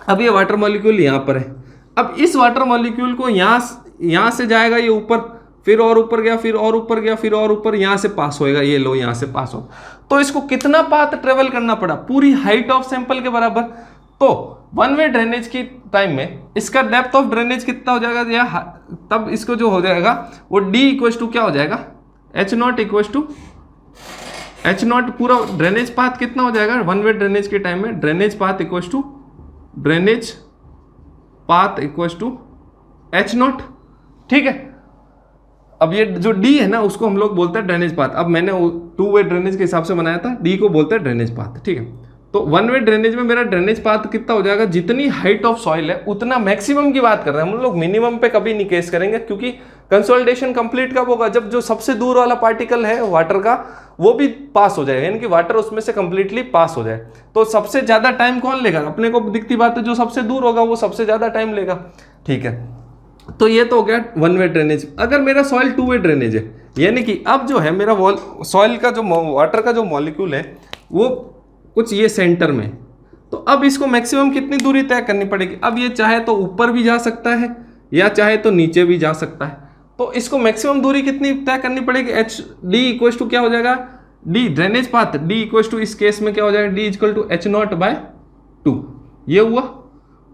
अब ये वाटर मॉलिक्यूल यहाँ पर है। अब इस वाटर मॉलिक्यूल को यहाँ से जाएगा ये ऊपर, फिर और ऊपर गया, फिर और ऊपर गया, फिर और ऊपर, यहाँ से पास होएगा, ये लो यहाँ से पास हो। तो इसको कितना पाथ ट्रेवल करना पड़ा? पूरी हाइट ऑफ सैंपल के बराबर। तो वन वे ड्रेनेज की टाइम में इसका डेप्थ ऑफ ड्रेनेज कितना हो जाएगा, या तब इसको जो हो जाएगा वो D इक्वल टू क्या हो जाएगा, H0 इक्वल टू H0। पूरा ड्रेनेज पाथ कितना हो जाएगा वन वे ड्रेनेज के टाइम में, drainage path equal to H0। ठीक है, अब ये जो D है ना उसको हम लोग बोलते हैं ड्रेनेज पाथ। अब मैंने टू वे ड्रेनेज के हिसाब से बनाया था, D को बोलते हैं ड्रेनेज पाथ। ठीक है, तो वन वे ड्रेनेज में मेरा ड्रेनेज पाथ कितना हो जाएगा, जितनी हाइट ऑफ सॉइल है उतना, मैक्सिमम की बात कर रहे हैं हम लोग, मिनिमम पे कभी नहीं केस करेंगे, क्योंकि कंसोलिडेशन कंप्लीट कब होगा, जब जो सबसे दूर वाला पार्टिकल है वाटर का वो भी पास हो जाएगा, यानी कि वाटर उसमें से कंप्लीटली पास हो जाए। तो सबसे ज्यादा टाइम कौन लेगा, अपने को दिखती बात है जो सबसे दूर होगा वो सबसे ज्यादा टाइम लेगा। ठीक है, तो ये तो हो गया वन वे ड्रेनेज। अगर मेरा सॉइल टू वे ड्रेनेज है, यानी कि अब जो है मेरा सॉइल का जो वाटर का जो मॉलिक्यूल है वो कुछ ये सेंटर में, तो अब इसको मैक्सिमम कितनी दूरी तय करनी पड़ेगी। अब ये चाहे तो ऊपर भी जा सकता है या चाहे तो नीचे भी जा सकता है, तो इसको मैक्सिमम दूरी कितनी तय करनी पड़ेगी, D इक्वल टू क्या हो जाएगा, D drainage path, D equal to इस केस में क्या हो जाएगा, D इक्वल टू H0/2। ये हुआ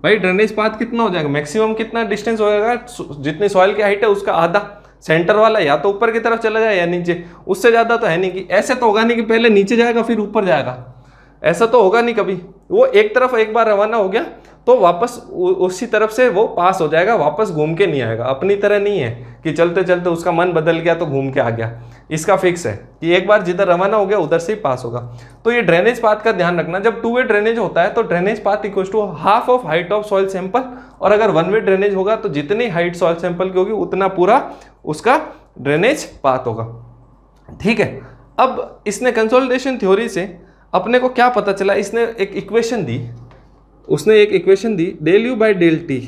भाई ड्रेनेज पाथ कितना हो जाएगा, मैक्सिमम कितना डिस्टेंस हो जाएगा, जितनी सॉइल की हाइट है उसका आधा, सेंटर वाला या तो ऊपर की तरफ चला जाए या नीचे, उससे ज्यादा तो है नहीं। कि ऐसे तो होगा नहीं कि पहले नीचे जाएगा फिर ऊपर जाएगा, ऐसा तो होगा नहीं कभी। वो एक तरफ एक बार रवाना हो गया तो वापस उसी तरफ से वो पास हो जाएगा, वापस घूम के नहीं आएगा। अपनी तरह नहीं है कि चलते चलते उसका मन बदल गया तो घूम के आ गया, इसका फिक्स है कि एक बार जिधर रवाना हो गया उधर से ही पास होगा। तो ये ड्रेनेज पाथ का ध्यान रखना, जब टू वे ड्रेनेज होता है तो drainage path equal to half of height of soil sample, और अगर वन वे ड्रेनेज होगा तो जितनी हाइट सॉइल सैंपल की होगी उतना पूरा उसका ड्रेनेज पाथ होगा। ठीक है, अब इसने कंसोलिडेशन थ्योरी से अपने को क्या पता चला, इसने एक इक्वेशन दी, उसने एक इक्वेशन दी del u by del t.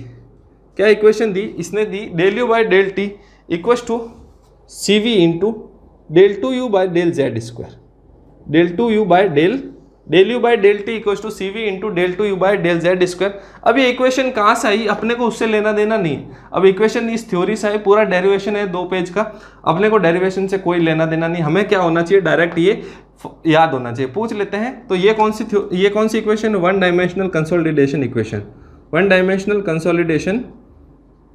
क्या इक्वेशन दी इसने, दी del u by del t equal to c v into del two u by del z square, del u by del t equal to c v into del two u by del z square. अब ये इक्वेशन कहाँ से आई, अपने को उससे लेना देना नहीं। अब इक्वेशन इस थ्योरी से आई, पूरा डेरिवेशन है 2 पेज का, अपने को डेरिवेशन से कोई लेना देना नहीं। हमें क्या होना चाहिए, डायरेक्ट ये याद होना चाहिए। पूछ लेते हैं तो ये कौन सी equation, one dimensional consolidation equation, one dimensional consolidation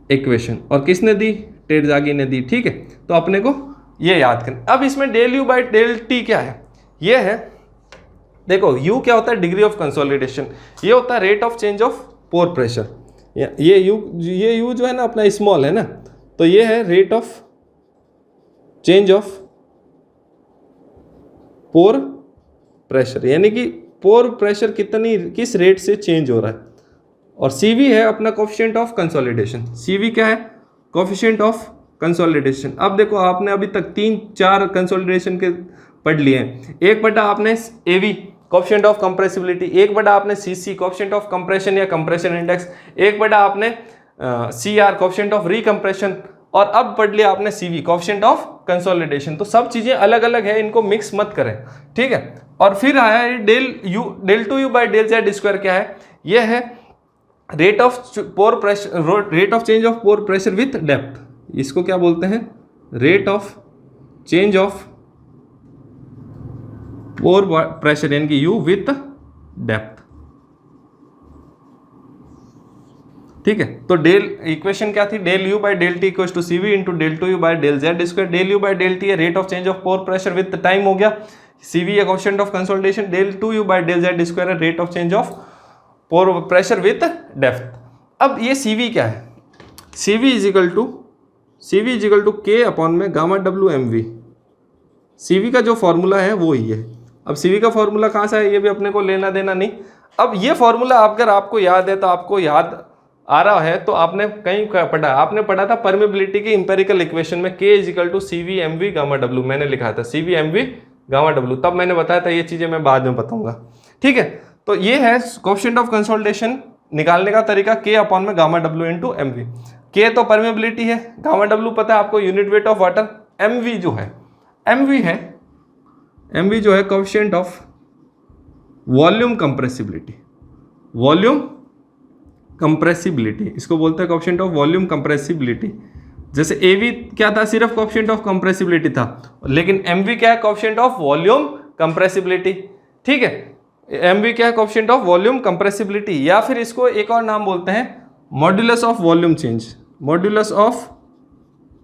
equation, और किसने दी, टेरजागी ने दी। ठीक है, तो अपने को ये याद करें। अब इसमें del u by del t क्या है, ये है, देखो u क्या होता है, डिग्री ऑफ कंसोलिडेशन, ये होता है rate of change of pore pressure. ये u जो है ना अपना स्मॉल है ना, तो ये है rate of change of pore pressure, यानी कि पोर प्रेशर किस रेट से चेंज हो रहा है। और CV है अपना कोफिशिएंट ऑफ कंसोलिडेशन। CV क्या है, कोफिशिएंट ऑफ कंसोलिडेशन। अब देखो आपने अभी तक 3-4 कंसोलिडेशन के पढ़ लिए हैं। एक बटा आपने AV कोफिशिएंट ऑफ कंप्रेसिबिलिटी, एक बटा आपने CC कोफिशिएंट ऑफ कंप्रेशन या कंप्रेशन इंडेक्स, एक बटा आपने CR कोफिशिएंट ऑफ रिकम्प्रेशन, और अब पढ़ लिया आपने CV कोफिशिएंट ऑफ कंसोलिडेशन। तो सब चीजें अलग अलग है, इनको मिक्स मत करें। ठीक है, और फिर आया है del two u by del z square. क्या है, यह है rate of change of pore pressure with depth. इसको क्या बोलते हैं, rate of change of pore pressure, यानी कि U विथ डेप्थ। ठीक है, तो डेल इक्वेशन क्या थी, del u by del t equal to c v into del two u by del z square. Del u by del t है rate of change of pore pressure with time हो गया, सी वी है coefficient of consolidation, del two u by del z square है rate of change of pore pressure with depth. अब ये सी वी क्या है, c v is equal to के अपॉन में gamma W M V. C V का जो फॉर्मूला है वो ही है। अब सी वी का फॉर्मूला कहाँ से है, ये भी अपने को लेना देना नहीं। अब ये फॉर्मूला अगर आपको याद है, तो आपको याद आ रहा है तो आपने कहीं पढ़ा, आपने पढ़ा था परमेबिलिटी की इंपेरिकल इक्वेशन में, K is equal to c v m v gamma डब्ल्यू। मैंने लिखा था c v m v gamma डब्ल्यू, तब मैंने बताया था। ये चीजें मैं बाद में बताऊंगा। ठीक है, तो ये है कोफिशिएंट ऑफ कंसोलिडेशन निकालने का तरीका K अपॉन में gamma W into M V. K तो परमेबिलिटी है, गामा डब्ल्यू पता है आपको unit weight of water, M V जो है coefficient of volume compressibility, volume compressibility इसको बोलते हैं कोएफिशिएंट ऑफ वॉल्यूम कंप्रेसिबिलिटी। जैसे एवी क्या था, सिर्फ कोएफिशिएंट ऑफ कंप्रेसिबिलिटी था, लेकिन एमवी क्या है, कोएफिशिएंट ऑफ वॉल्यूम कंप्रेसिबिलिटी। ठीक है, एमवी क्या है, कोएफिशिएंट ऑफ वॉल्यूम कंप्रेसिबिलिटी, या फिर इसको एक और नाम बोलते हैं modulus of volume change, modulus of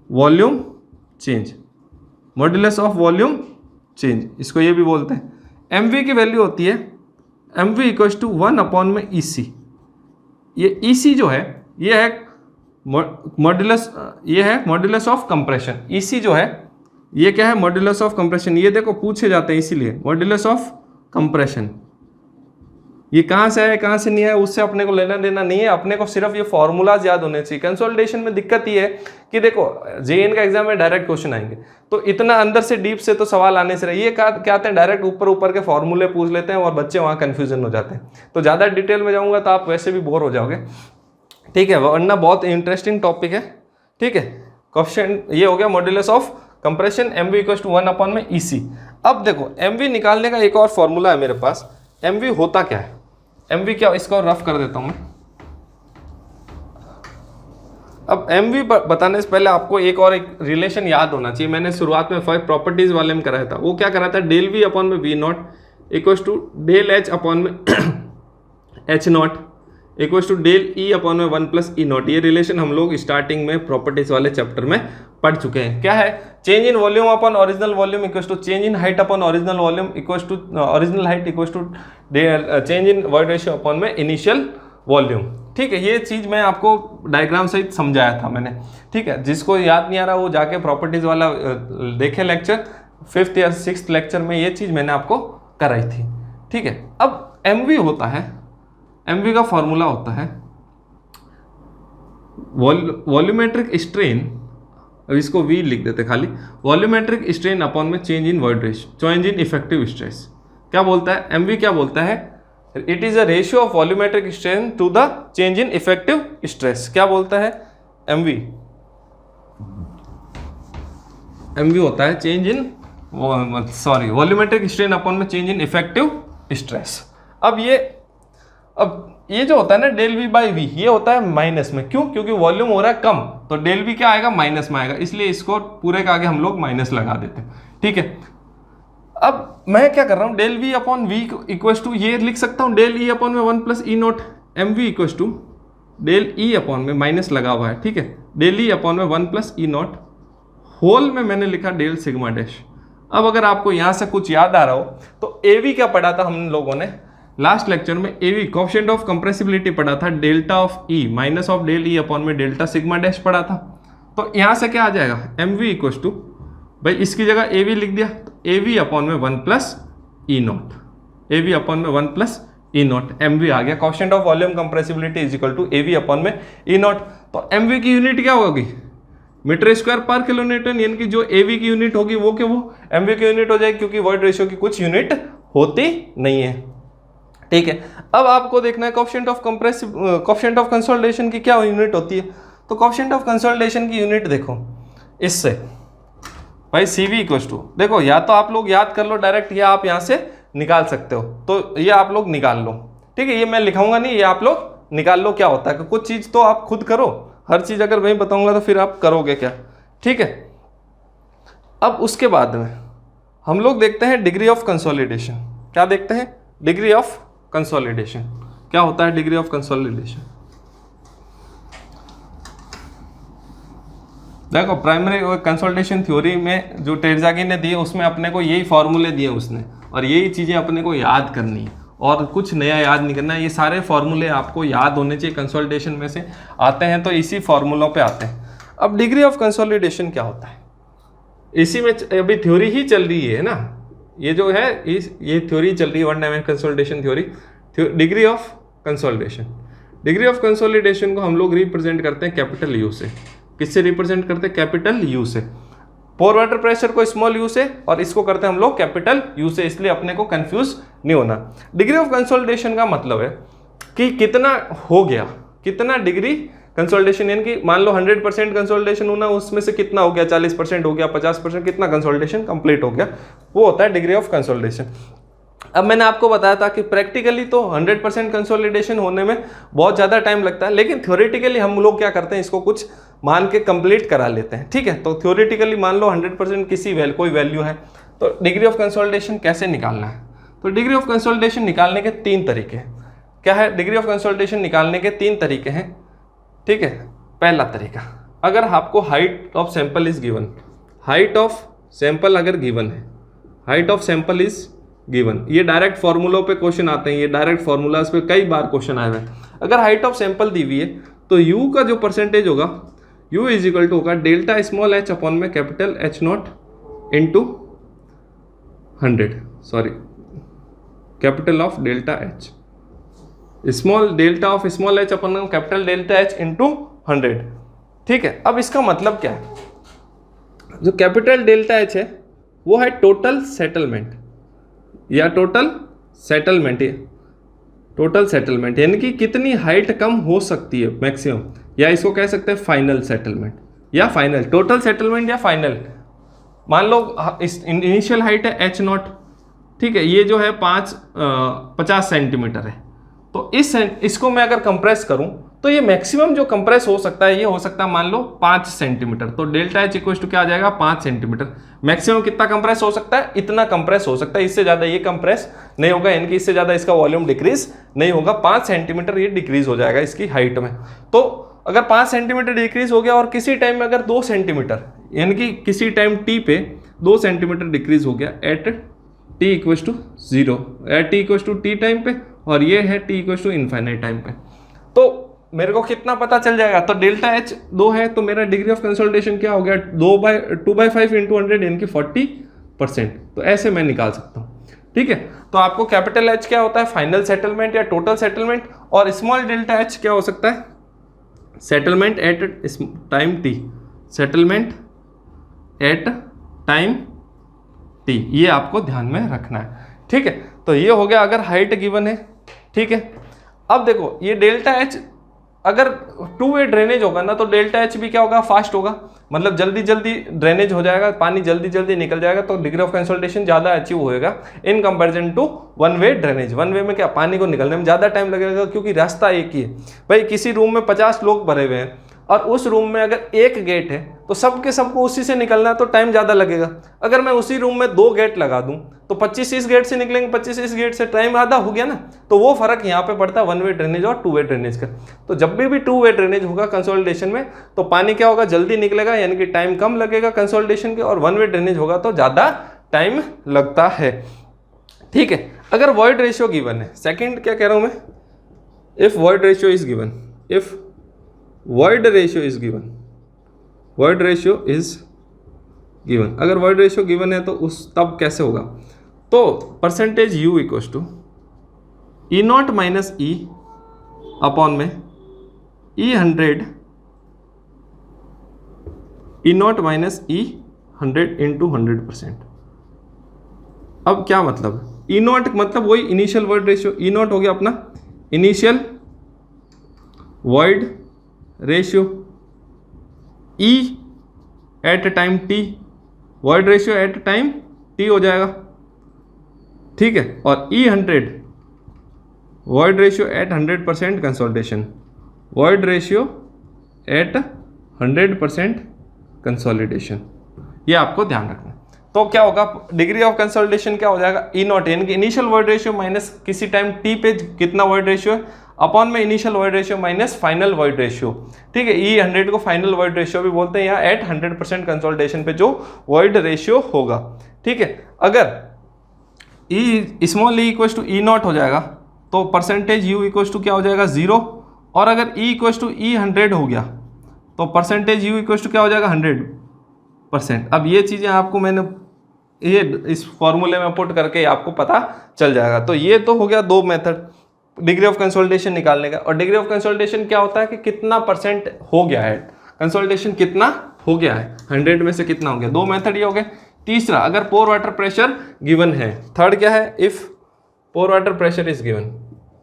volume change, modulus of volume change इसको ये भी बोलते हैं। एमवी की वैल्यू होती है एमवी इक्वल्स टू 1 अपॉन में ईसी। ये ईसी जो है ये है मॉड्यूलस, ये है मॉड्यूलस ऑफ कंप्रेशन। ईसी जो है ये क्या है, मॉड्यूलस ऑफ कंप्रेशन। ये देखो पूछे जाते हैं इसीलिए मॉड्यूलस ऑफ कंप्रेशन। ये कहाँ से है कहाँ से नहीं है उससे अपने को लेना देना नहीं है, अपने को सिर्फ ये फॉर्मूलाज याद होने चाहिए। कंसोलिडेशन में दिक्कत ये है कि देखो जेएन का एग्जाम में डायरेक्ट क्वेश्चन आएंगे, तो इतना अंदर से डीप से तो सवाल आने से रहे, ये क्या आते हैं डायरेक्ट ऊपर ऊपर के फॉर्मूले पूछ लेते हैं और बच्चे वहाँ कन्फ्यूजन हो जाते हैं। तो ज़्यादा डिटेल में जाऊँगा तो आप वैसे भी बोर हो जाओगे। ठीक है, वरना बहुत इंटरेस्टिंग टॉपिक है। ठीक है, कोएफिशिएंट ये हो गया modulus of compression, MV equals to 1 upon में ईसी। अब देखो एमवी निकालने का एक और फॉर्मूला है मेरे पास। एमवी होता क्या है, एमवी क्या, इसको रफ कर देता हूं मैं। अब एमवी बताने से पहले आपको एक रिलेशन याद होना चाहिए। मैंने शुरुआत में 5 प्रॉपर्टीज वाले में कराया था। वो क्या कराया था, डेल वी अपॉन में v naught equals to del h upon में h naught equals to del E upon में 1 प्लस ई नॉट। ये रिलेशन हम लोग स्टार्टिंग में प्रॉपर्टीज वाले चैप्टर में पढ़ चुके हैं। क्या है, change in volume upon original volume equals to change in height upon original volume equals to original height equals to change in void ratio upon में इनिशियल वॉल्यूम। ठीक है, ये चीज़ मैं आपको डायग्राम सहित समझाया था मैंने। ठीक है, जिसको याद नहीं आ रहा वो जाके प्रॉपर्टीज वाला देखे लेक्चर, 5th या 6th लेक्चर में ये चीज़ मैंने आपको कराई थी। ठीक है, अब एमवी होता है, एमवी का फॉर्मूला होता है वॉल्यूमेट्रिक स्ट्रेन, अब इसको वी लिख देते खाली, वॉल्यूमेट्रिक स्ट्रेन अपॉन में change in void ratio, change in effective stress. क्या बोलता है एमवी, क्या बोलता है, it is a ratio of volumetric strain to the change in effective stress. क्या बोलता है एमवी, एमवी होता है change in volumetric strain upon में चेंज इन इफेक्टिव स्ट्रेस। अब ये जो होता है ना डेल वी बाई वी, ये होता है माइनस में। क्यों, क्योंकि वॉल्यूम हो रहा है कम, तो डेल वी क्या आएगा, माइनस में आएगा, इसलिए इसको पूरे का आगे हम लोग माइनस लगा देते हैं। ठीक है, अब मैं क्या कर रहा हूं, del we upon V equals to ये लिख सकता हूं डेल ई अपॉन में 1 plus E naught, M V equals to del E upon में माइनस लगा हुआ है। ठीक है, डेल ई अपॉन में 1 प्लस ई नॉट होल में मैंने लिखा डेल सिग्मा डैश। अब अगर आपको यहां से कुछ याद आ रहा हो तो ए वी क्या पढ़ा था हम लोगों ने लास्ट लेक्चर में, A V coefficient of compressibility पढ़ा था, delta of E minus of del E upon में डेल्टा सिग्मा डैश पढ़ा था। तो यहां से क्या आ जाएगा, एम वी इक्वल्स टू, भाई इसकी जगह ए वी लिख दिया, तो ए वी अपॉन में 1 plus E naught, a v upon में 1 प्लस ई नॉट, एम वी आ गया। Coefficient of volume compressibility is equal to a v upon में ई नॉट। तो एम वी की यूनिट क्या होगी, मीटर स्क्वायर पर किलोन्यूटन, यानी कि जो ए वी की यूनिट होगी वो क्या, वो एम वी की यूनिट हो जाएगी, क्योंकि वॉइड रेशियो की कुछ यूनिट होती नहीं है। ठीक है, अब आपको देखना है कोएफिशिएंट ऑफ कंसोलिडेशन की क्या यूनिट होती है। तो कोएफिशिएंट ऑफ कंसोलिडेशन की यूनिट देखो इससे, भाई सी वी इक्वल्स टू, देखो या तो आप लोग याद कर लो डायरेक्ट, या आप यहाँ से निकाल सकते हो, तो ये आप लोग निकाल लो। ठीक है, ये मैं लिखाऊंगा नहीं, ये आप लोग निकाल लो क्या होता है। कुछ चीज़ तो आप खुद करो, हर चीज़ अगर मैं बताऊंगा तो फिर आप करोगे क्या। ठीक है, अब उसके बाद में हम लोग देखते हैं डिग्री ऑफ कंसोलिडेशन। क्या देखते हैं, डिग्री ऑफ कंसोलिडेशन। क्या होता है डिग्री ऑफ कंसोलिडेशन, देखो प्राइमरी कंसोलिडेशन थ्योरी में जो टेरजागी ने दिए उसमें अपने को यही फॉर्मूले दिए उसने, और यही चीज़ें अपने को याद करनी है और कुछ नया याद नहीं करना है। ये सारे फॉर्मूले आपको याद होने चाहिए, कंसोलिडेशन में से आते हैं तो इसी फॉर्मूलों पे आते हैं। अब डिग्री ऑफ कंसोलिडेशन क्या होता है, इसी में अभी थ्योरी ही चल रही है ना, ये जो है ये थ्योरी चल रही है, 1 dimension consolidation theory, degree of consolidation. Degree of consolidation को हम लोग रिप्रेजेंट करते हैं कैपिटल यू से। किससे रिप्रेजेंट करते हैं, कैपिटल यू से। पोर वाटर प्रेशर को स्मॉल यू से, और इसको करते हैं हम लोग कैपिटल यू से, इसलिए अपने को कंफ्यूज नहीं होना। डिग्री ऑफ कंसोलिडेशन का मतलब है कि कितना हो गया, कितना डिग्री कंसोलिडेशन, यानी कि मान लो 100% कंसोलिडेशन होना, उसमें से कितना हो गया, 40% हो गया, 50%, कितना कंसोलिडेशन कंप्लीट हो गया, वो होता है डिग्री ऑफ कंसोलिडेशन। अब मैंने आपको बताया था कि प्रैक्टिकली तो 100% कंसोलिडेशन होने में बहुत ज़्यादा टाइम लगता है, लेकिन थ्योरेटिकली हम लोग क्या करते हैं, इसको कुछ मान के कंप्लीट करा लेते हैं, ठीक है। तो थ्योरेटिकली मान लो 100% किसी कोई वैल्यू है, तो डिग्री ऑफ कंसोलिडेशन कैसे निकालना है। तो डिग्री ऑफ कंसोलिडेशन निकालने के 3 तरीके हैं। क्या है, डिग्री ऑफ कंसोलिडेशन निकालने के 3 तरीके हैं, ठीक है। पहला तरीका, अगर आपको height of sample is given, height of sample अगर गिवन है, height of sample is given, ये डायरेक्ट फॉर्मूलों पे क्वेश्चन आते हैं, ये डायरेक्ट फॉर्मूलाज पे कई बार क्वेश्चन आए हुए हैं। अगर हाइट ऑफ सैंपल दी हुई है तो u का जो परसेंटेज होगा, u इज इक्वल टू होगा डेल्टा स्मॉल h अपॉन में capital H not into 100, sorry capital of delta h, small delta of small h upon capital delta h into 100, ठीक है। अब इसका मतलब क्या है, जो कैपिटल डेल्टा h है वो है टोटल सेटलमेंट या टोटल सेटलमेंट, टोटल सेटलमेंट यानी कि कितनी हाइट कम हो सकती है मैक्सिमम, या इसको कह सकते हैं फाइनल सेटलमेंट या फाइनल, टोटल सेटलमेंट या फाइनल। मान लो इनिशियल हाइट है h नॉट, ठीक है, ये जो है 50 सेंटीमीटर है, तो इसको मैं अगर कंप्रेस करूं तो ये मैक्सिमम जो कंप्रेस हो सकता है ये हो सकता है मान लो 5 सेंटीमीटर, तो डेल्टा एच इक्वल टू क्या आ जाएगा 5 सेंटीमीटर। मैक्सिमम कितना कंप्रेस हो सकता है, इतना कंप्रेस हो सकता है, इससे ज़्यादा ये कंप्रेस नहीं होगा, यानी कि इससे ज़्यादा इसका वॉल्यूम डिक्रीज नहीं होगा, 5 सेंटीमीटर ये डिक्रीज हो जाएगा इसकी हाइट में। तो अगर 5 सेंटीमीटर डिक्रीज हो गया और किसी टाइम में अगर 2 सेंटीमीटर यानी कि किसी टाइम टी पे 2 सेंटीमीटर डिक्रीज हो गया at T equal to 0, at T equal to T time पे, और ये है T equal to infinite time पे, तो मेरे को कितना पता चल जाएगा, तो डेल्टा एच 2 है तो मेरा डिग्री ऑफ कंसोलिडेशन क्या हो गया 2/5 इंटू 100 यानी कि 40%, तो ऐसे मैं निकाल सकता हूँ, ठीक है। तो आपको कैपिटल एच क्या होता है, फाइनल सेटलमेंट या टोटल सेटलमेंट, और स्मॉल डेल्टा एच क्या हो सकता है, settlement at time T, settlement at time T, ये आपको ध्यान में रखना है, ठीक है। तो ये हो गया अगर हाइट गिवन है, ठीक है। अब देखो ये डेल्टा एच अगर 2 वे ड्रेनेज होगा ना, तो डेल्टा एच भी क्या होगा, फास्ट होगा, मतलब जल्दी जल्दी ड्रेनेज हो जाएगा, पानी जल्दी जल्दी निकल जाएगा, तो डिग्री ऑफ कंसोलिडेशन ज़्यादा अचीव होएगा in comparison to 1 way drainage. 1 way में क्या, पानी को निकलने में ज़्यादा टाइम लगेगा, क्योंकि रास्ता एक ही है। भाई किसी रूम में 50 लोग भरे हुए हैं और उस रूम में अगर एक गेट है तो सबके सबको उसी से निकलना है, तो टाइम ज़्यादा लगेगा। अगर मैं उसी रूम में 2 गेट लगा दूं तो 25 इस गेट से निकलेंगे, 25 इस गेट से, टाइम आधा हो गया ना। तो वो फर्क यहाँ पे पड़ता है 1 वे ड्रेनेज और 2 वे ड्रेनेज का। तो जब भी 2 वे ड्रेनेज होगा कंसोलिडेशन में, तो पानी क्या होगा, जल्दी निकलेगा, यानी कि टाइम कम लगेगा कंसोलिडेशन के, और 1 वे ड्रेनेज होगा तो ज़्यादा टाइम लगता है, ठीक है। अगर वॉइड रेशियो गिवन है, सेकेंड क्या कह रहा हूँ मैं, if void ratio is given, if void ratio is given, void ratio is given, अगर void ratio given है तो उस तब कैसे होगा, तो percentage u equal to E naught minus E upon में E100, ई नॉट माइनस E100 इंटू 100%। अब क्या मतलब, ई नॉट मतलब वही initial void ratio, E naught हो गया अपना initial void ratio, E at time t, void ratio at time t हो जाएगा, ठीक है। और E100 void ratio at 100% consolidation, void ratio at 100% consolidation, ये आपको ध्यान रखना है। तो क्या होगा, डिग्री ऑफ कंसोलिडेशन क्या हो जाएगा, ई नॉट यानी कि इनिशियल वॉइड रेशियो माइनस किसी टाइम t पे कितना वॉइड रेशियो है, अपॉन में initial void ratio minus final void ratio, ठीक है। E100 को फाइनल वॉइड रेशियो भी बोलते हैं, या एट 100% कंसोलिडेशन पे जो वॉइड रेशियो होगा, ठीक है। अगर e small e equal to E naught हो जाएगा तो परसेंटेज u इक्वल टू क्या हो जाएगा 0, और अगर E इक्वल टू E100 हो गया तो परसेंटेज u इक्वल टू क्या हो जाएगा 100%। अब ये चीज़ें आपको मैंने ये इस फॉर्मूले में पुट करके आपको पता चल जाएगा। तो ये तो हो गया 2 मेथड डिग्री ऑफ कंसोलिडेशन निकालने का। और डिग्री ऑफ कंसोलिडेशन क्या होता है कि कितना परसेंट हो गया है, कंसोलिडेशन कितना हो गया है, 100 में से कितना हो गया। 2 मेथड ये हो गए। तीसरा, अगर पोर वाटर प्रेशर गिवन है। थर्ड क्या है, if pore water pressure is given,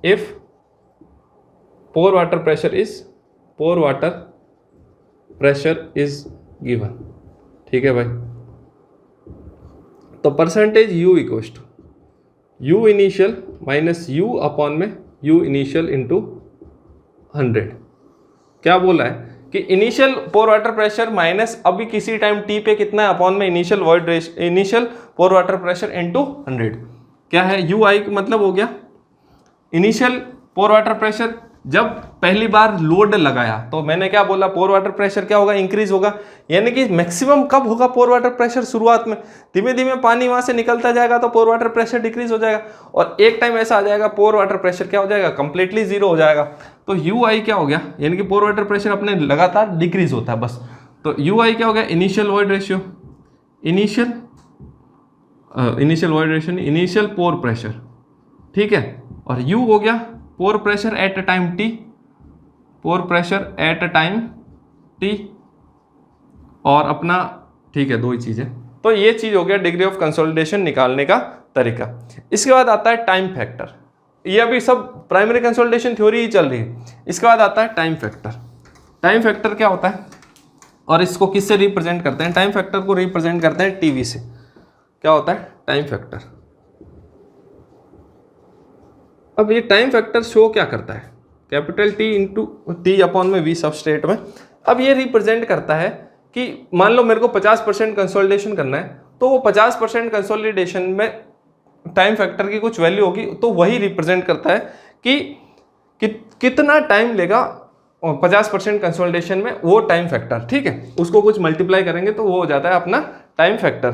if pore water pressure is given, ठीक है भाई। तो percentage U equals to U initial minus U upon में यू इनिशियल इंटू 100। क्या बोला है कि initial pore water pressure minus अभी किसी टाइम टी पे कितना है अपॉन में initial pore water pressure into 100। क्या है यू आई मतलब हो गया इनिशियल पोर वाटर प्रेशर जब पहली बार लोड लगाया, तो मैंने क्या बोला पोर वाटर प्रेशर क्या होगा, इंक्रीज होगा। यानी कि मैक्सिमम कब होगा पोर वाटर प्रेशर, शुरुआत में। धीमे धीमे पानी वहां से निकलता जाएगा तो पोर वाटर प्रेशर डिक्रीज हो जाएगा, और एक टाइम ऐसा आ जाएगा पोर वाटर प्रेशर क्या हो जाएगा, कंप्लीटली जीरो हो जाएगा। तो यू आई क्या हो गया, यानी कि पोर वाटर प्रेशर अपने लगातार डिक्रीज होता है बस। तो यू आई क्या हो गया, initial void ratio, initial pore pressure, ठीक है। और यू हो गया pore pressure at a time T, pore pressure at a time T, और अपना, ठीक है, दो ही चीजें। तो ये चीज हो गया डिग्री ऑफ कंसोलिडेशन निकालने का तरीका। इसके बाद आता है टाइम फैक्टर। ये अभी सब प्राइमरी कंसोलिडेशन थ्योरी ही चल रही है। इसके बाद आता है टाइम फैक्टर। टाइम फैक्टर क्या होता है और इसको किससे रिप्रेजेंट करते हैं, टाइम फैक्टर को रिप्रेजेंट करते हैं टीवी से। क्या होता है टाइम फैक्टर। अब ये टाइम फैक्टर शो क्या करता है, capital T into T upon में वी सबस्ट्रेट में। अब ये रिप्रेजेंट करता है कि मान लो मेरे को 50% कंसोलिडेशन करना है, तो वो 50% कंसोलिडेशन में टाइम फैक्टर की कुछ वैल्यू होगी, तो वही रिप्रेजेंट करता है कि कितना टाइम लेगा 50% कंसोलिडेशन में वो टाइम फैक्टर, ठीक है। उसको कुछ मल्टीप्लाई करेंगे तो वो हो जाता है अपना टाइम फैक्टर,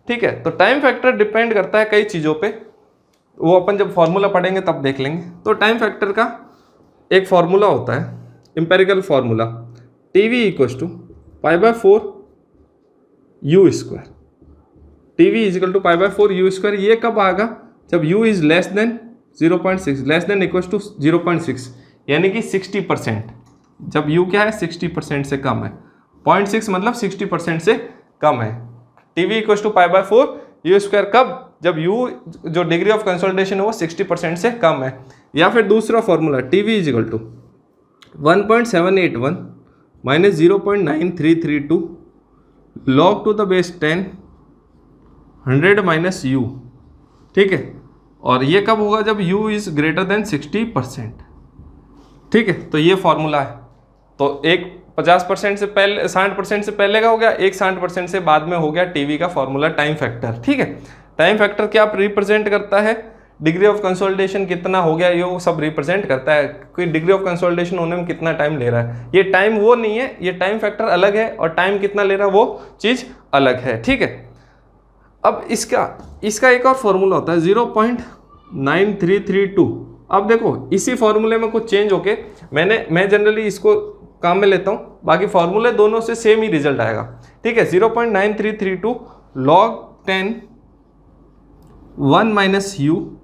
ठीक है। तो टाइम फैक्टर डिपेंड करता है कई चीज़ों पे, वो अपन जब फॉर्मूला पढ़ेंगे तब देख लेंगे। तो टाइम फैक्टर का एक फॉर्मूला होता है, empirical formula, TV equals to π/4 u square. TV is equal to π/4 u square. ये कब आएगा, जब u is less than 0.6, less than equals to 0.6, यानी कि 60%। जब u क्या है 60% से कम है, 0.6 मतलब 60% से कम है। TV equals to π/4 u square कब, जब u जो डिग्री ऑफ कंसोलिडेशन है वो 60% से कम है। या फिर दूसरा formula TV is equal to 1.781 minus 0.9332 log to the base 10 100 minus u, ठीक है। और ये कब होगा, जब u इज ग्रेटर देन 60%, ठीक है। तो ये फॉर्मूला है। तो एक 50% से पहले 60% से पहले का हो गया, एक 60% से बाद में हो गया टीवी का फॉर्मूला टाइम फैक्टर, ठीक है। टाइम फैक्टर क्या रिप्रेजेंट करता है, डिग्री ऑफ कंसोलिडेशन कितना हो गया, ये सब रिप्रेजेंट करता है कि डिग्री ऑफ कंसोलिडेशन होने में कितना टाइम ले रहा है। ये टाइम वो नहीं है, ये टाइम फैक्टर अलग है और टाइम कितना ले रहा है वो चीज़ अलग है, ठीक है। अब इसका एक और फॉर्मूला होता है 0.9332। अब देखो इसी फॉर्मूले में कुछ चेंज होके मैं जनरली इसको काम में लेता हूँ, बाकी फॉर्मूले दोनों से सेम ही रिजल्ट आएगा, ठीक है। 0.9332 log 10 1 माइनस यू,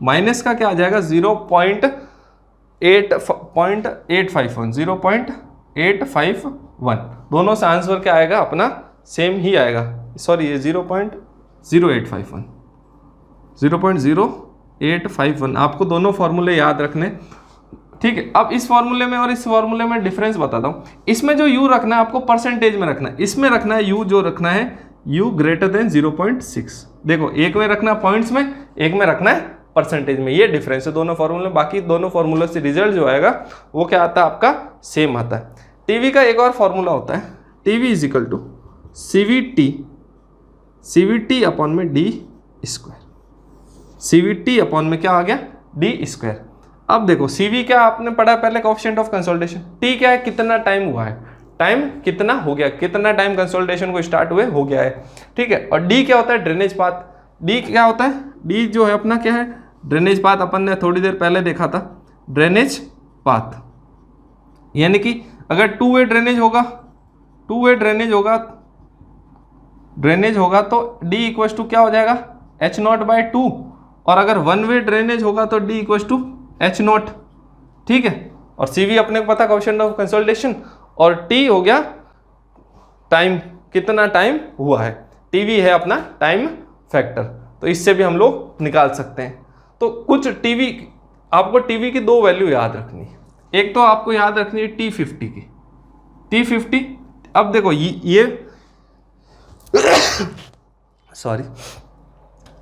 माइनस का क्या आ जाएगा 0.851, दोनों से आंसर क्या आएगा अपना सेम ही आएगा। सॉरी ये 0.0851 आपको दोनों फॉर्मूले याद रखने, ठीक है। अब इस फॉर्मूले में और इस फॉर्मूले में डिफरेंस बताता हूँ। इसमें जो u रखना है आपको परसेंटेज में रखना है, इसमें रखना है u जो रखना है u ग्रेटर देन 0.6। देखो एक में रखना है पॉइंट्स में, एक में रखना है परसेंटेज में। ये डिफरेंस है दोनों फॉर्मूले में। बाकी दोनों फॉर्मूले से रिजल्ट जो आएगा वो क्या आता है आपका सेम आता है। टीवी का एक और फॉर्मूला होता है, TV is equal to CVT upon में डी स्क्वायर। सीवीटी अपॉन में क्या आ गया डी स्क्वायर। अब देखो सीवी क्या आपने पढ़ा पहले, कोएफिशिएंट ऑफ कंसोलिडेशन। टी क्या है, कितना टाइम हुआ है, टाइम कितना हो गया, कितना टाइम कंसोलिडेशन को स्टार्ट हुए हो गया है, ठीक है। और डी क्या होता है, ड्रेनेज पाथ। डी क्या होता है, डी जो है अपना क्या है, ड्रेनेज पाथ। अपन ने थोड़ी देर पहले देखा था ड्रेनेज पाथ, यानी कि अगर टू वे ड्रेनेज होगा तो डी इक्वल टू क्या हो जाएगा H0/2, और अगर वन वे ड्रेनेज होगा तो डी इक्वल टू H0, ठीक है। और CV अपने को पता कोएफिशिएंट ऑफ कंसोलिडेशन, और T हो गया टाइम, कितना टाइम हुआ है। TV है अपना टाइम फैक्टर, तो इससे भी हम लोग निकाल सकते हैं। तो कुछ आपको टीवी की दो वैल्यू याद रखनी है। एक तो आपको याद रखनी है T50 की, T50। अब देखो ये सॉरी,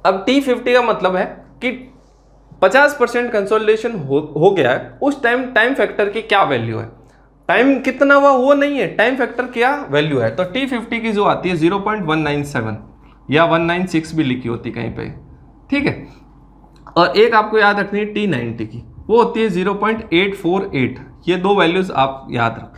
अब T50 का मतलब है कि 50% कंसोलिडेशन हो गया है, उस टाइम फैक्टर की क्या वैल्यू है, टाइम कितना हुआ वो नहीं है, टाइम फैक्टर क्या वैल्यू है। तो T50 की जो आती है 0.197 या 196 भी लिखी होती कहीं पे, ठीक है। और एक आपको याद रखनी है T90 की, वो होती है 0.848। ये दो वैल्यूज आप याद रखो,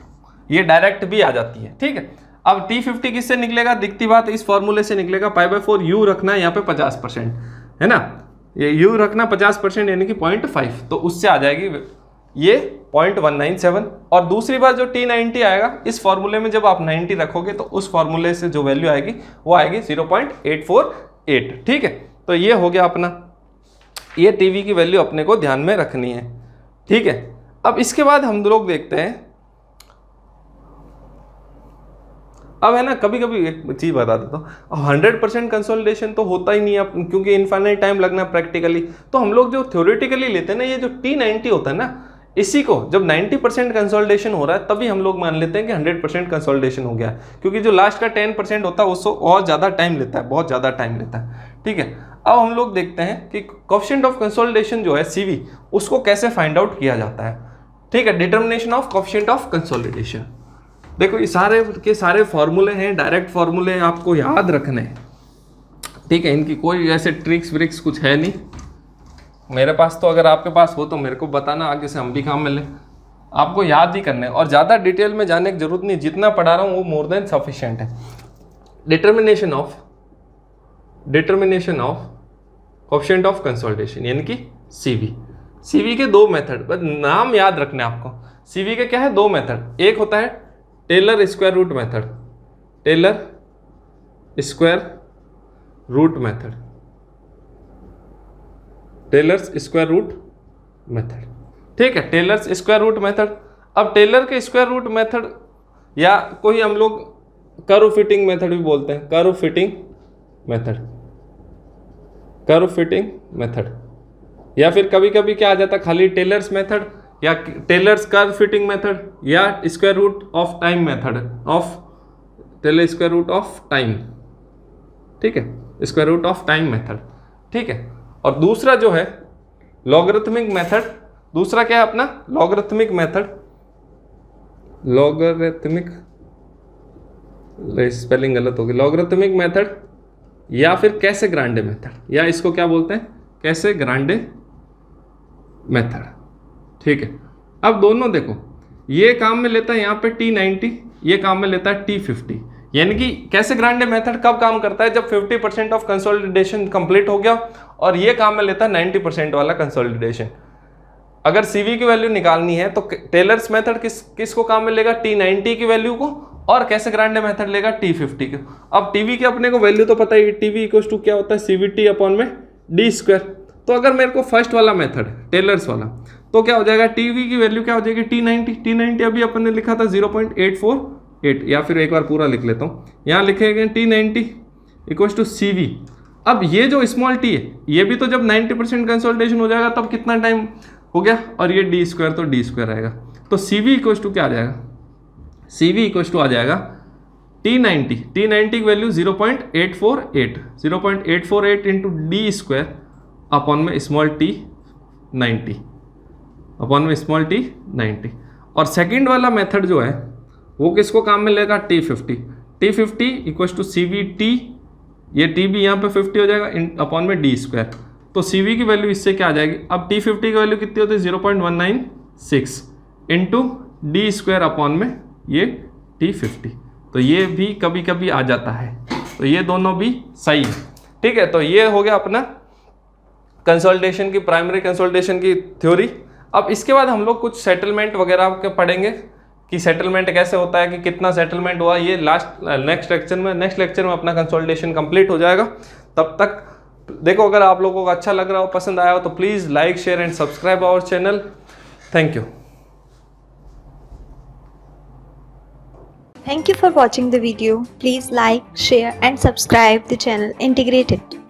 ये डायरेक्ट भी आ जाती है, ठीक है। अब T50 किससे निकलेगा, दिखती बात इस फॉर्मूले से निकलेगा, π/4 u रखना है यहाँ पे 50%, है ना, ये u रखना 50% यानी कि 0.5, तो उससे आ जाएगी ये 0.197। और दूसरी बार जो T90 आएगा इस फॉर्मूले में, जब आप 90 रखोगे तो उस फॉर्मूले से जो वैल्यू आएगी वो आएगी 0.848, ठीक है। तो ये हो गया अपना, ये टीवी की वैल्यू अपने को ध्यान में रखनी है, ठीक है। अब इसके बाद हम लोग देखते हैं, अब है ना, कभी कभी एक चीज बता देता हूँ, 100% कंसोलिडेशन तो होता ही नहीं है क्योंकि इनफाइनाइट टाइम लगना प्रैक्टिकली। तो हम लोग जो थ्योरेटिकली लेते हैं ना, ये जो T90 होता है ना, इसी को जब 90% कंसोलिडेशन हो रहा है तभी हम लोग मान लेते हैं कि 100% कंसोलिडेशन हो गया है, क्योंकि जो लास्ट का 10% होता है उसको बहुत ज़्यादा टाइम लेता है, बहुत ज़्यादा टाइम लेता है, ठीक है। अब हम लोग देखते हैं कि कोएफिशिएंट ऑफ कंसोलिडेशन जो है CV, उसको कैसे फाइंड आउट किया जाता है, ठीक है। Determination of coefficient of consolidation, देखो ये सारे के सारे फॉर्मूले हैं, डायरेक्ट फॉर्मूले आपको याद रखने हैं, ठीक है। इनकी कोई ऐसे ट्रिक्स व्रिक्स कुछ है नहीं मेरे पास, तो अगर आपके पास हो तो मेरे को बताना, आगे से हम भी काम में लें। आपको याद ही करना है और ज़्यादा डिटेल में जाने की जरूरत नहीं, जितना पढ़ा रहा हूँ वो मोर देन सफिशिएंट है। Determination of coefficient of consolidation यानी कि CV के दो मेथड, बस नाम याद रखने आपको। CV के क्या है, दो मेथड, एक होता है Taylor square root method, Taylor square root method, Taylor's square root method, ठीक है, टेलर्स स्क्वायर रूट मेथड। अब टेलर के स्क्वायर रूट मेथड या कोई हम लोग कर्व फिटिंग मेथड भी बोलते हैं, कर्व फिटिंग मेथड, या फिर कभी कभी क्या आ जाता है खाली टेलर्स मेथड या टेलर्स कर्व फिटिंग मेथड या square root of time method of Taylor square root of time, ठीक है, square root of time method, ठीक है। और दूसरा जो है लॉगरिथमिक मेथड, दूसरा क्या है अपना लॉगरिथमिक मेथड, स्पेलिंग गलत होगी, लॉगरिथमिक मेथड या फिर कैसे ग्रांडे मेथड, या इसको क्या बोलते हैं कैसे ग्रांडे मेथड, ठीक है। अब दोनों देखो, ये काम में लेता है यहाँ पे T90, ये काम में लेता है T50, यानी कि कैसे ग्रांडे मेथड कब काम करता है, जब 50% ऑफ कंसोलिडेशन कंप्लीट हो गया, और ये काम में लेता है 90% वाला कंसोलिडेशन। अगर CV की वैल्यू निकालनी है तो टेलर्स मेथड किसको काम में लेगा, T90 की वैल्यू को, और कैसे ग्रांडे मेथड लेगा T50 को। अब TV की अपने को वैल्यू तो पता ही, TV इक्वल्स टू क्या होता है, CVT अपॉन में D स्क्वायर। तो अगर मेरे को फर्स्ट वाला मेथड टेलर्स वाला, तो क्या हो जाएगा, TV की वैल्यू क्या हो जाएगी T90 अभी अपन ने लिखा था 0.848, या फिर एक बार पूरा लिख लेता हूँ, यहाँ लिखेंगे T90 इक्वल्स टू CV। अब ये जो स्मॉल t है, ये भी तो जब 90% कंसोलिडेशन हो जाएगा तब कितना टाइम हो गया, और ये D स्क्वायर, तो D स्क्वायर आएगा। तो CV इक्वल्स टू क्या आ जाएगा, CV इक्वल्स टू आ जाएगा T90 की value 0.848 into D square upon में स्मॉल t 90 अपॉन में स्मॉल t 90। और सेकंड वाला मेथड जो है वो किसको काम में लेगा, T50 इक्वल्स टू CVT, ये T भी यहाँ पे 50 हो जाएगा अपॉन में D स्क्वायर। तो CV की वैल्यू इससे क्या आ जाएगी, अब T50 की वैल्यू कितनी होती है 0.196 इंटू D स्क्वायर अपॉन में ये T50। तो ये भी कभी कभी आ जाता है, तो ये दोनों भी सही है, ठीक है। तो ये हो गया अपना कंसोलिडेशन की, प्राइमरी कंसोलिडेशन की थ्योरी। अब इसके बाद हम लोग कुछ सेटलमेंट वगैरह के पढ़ेंगे कि सेटलमेंट कैसे होता है, कि कितना सेटलमेंट हुआ, ये नेक्स्ट लेक्चर में अपना कंसोलिडेशन कंप्लीट हो जाएगा। तब तक देखो, अगर आप लोगों को अच्छा लग रहा हो, पसंद आया हो, तो please like, share and subscribe our channel. Thank you. Thank you for watching the video. Please like, share and subscribe the channel Integrated.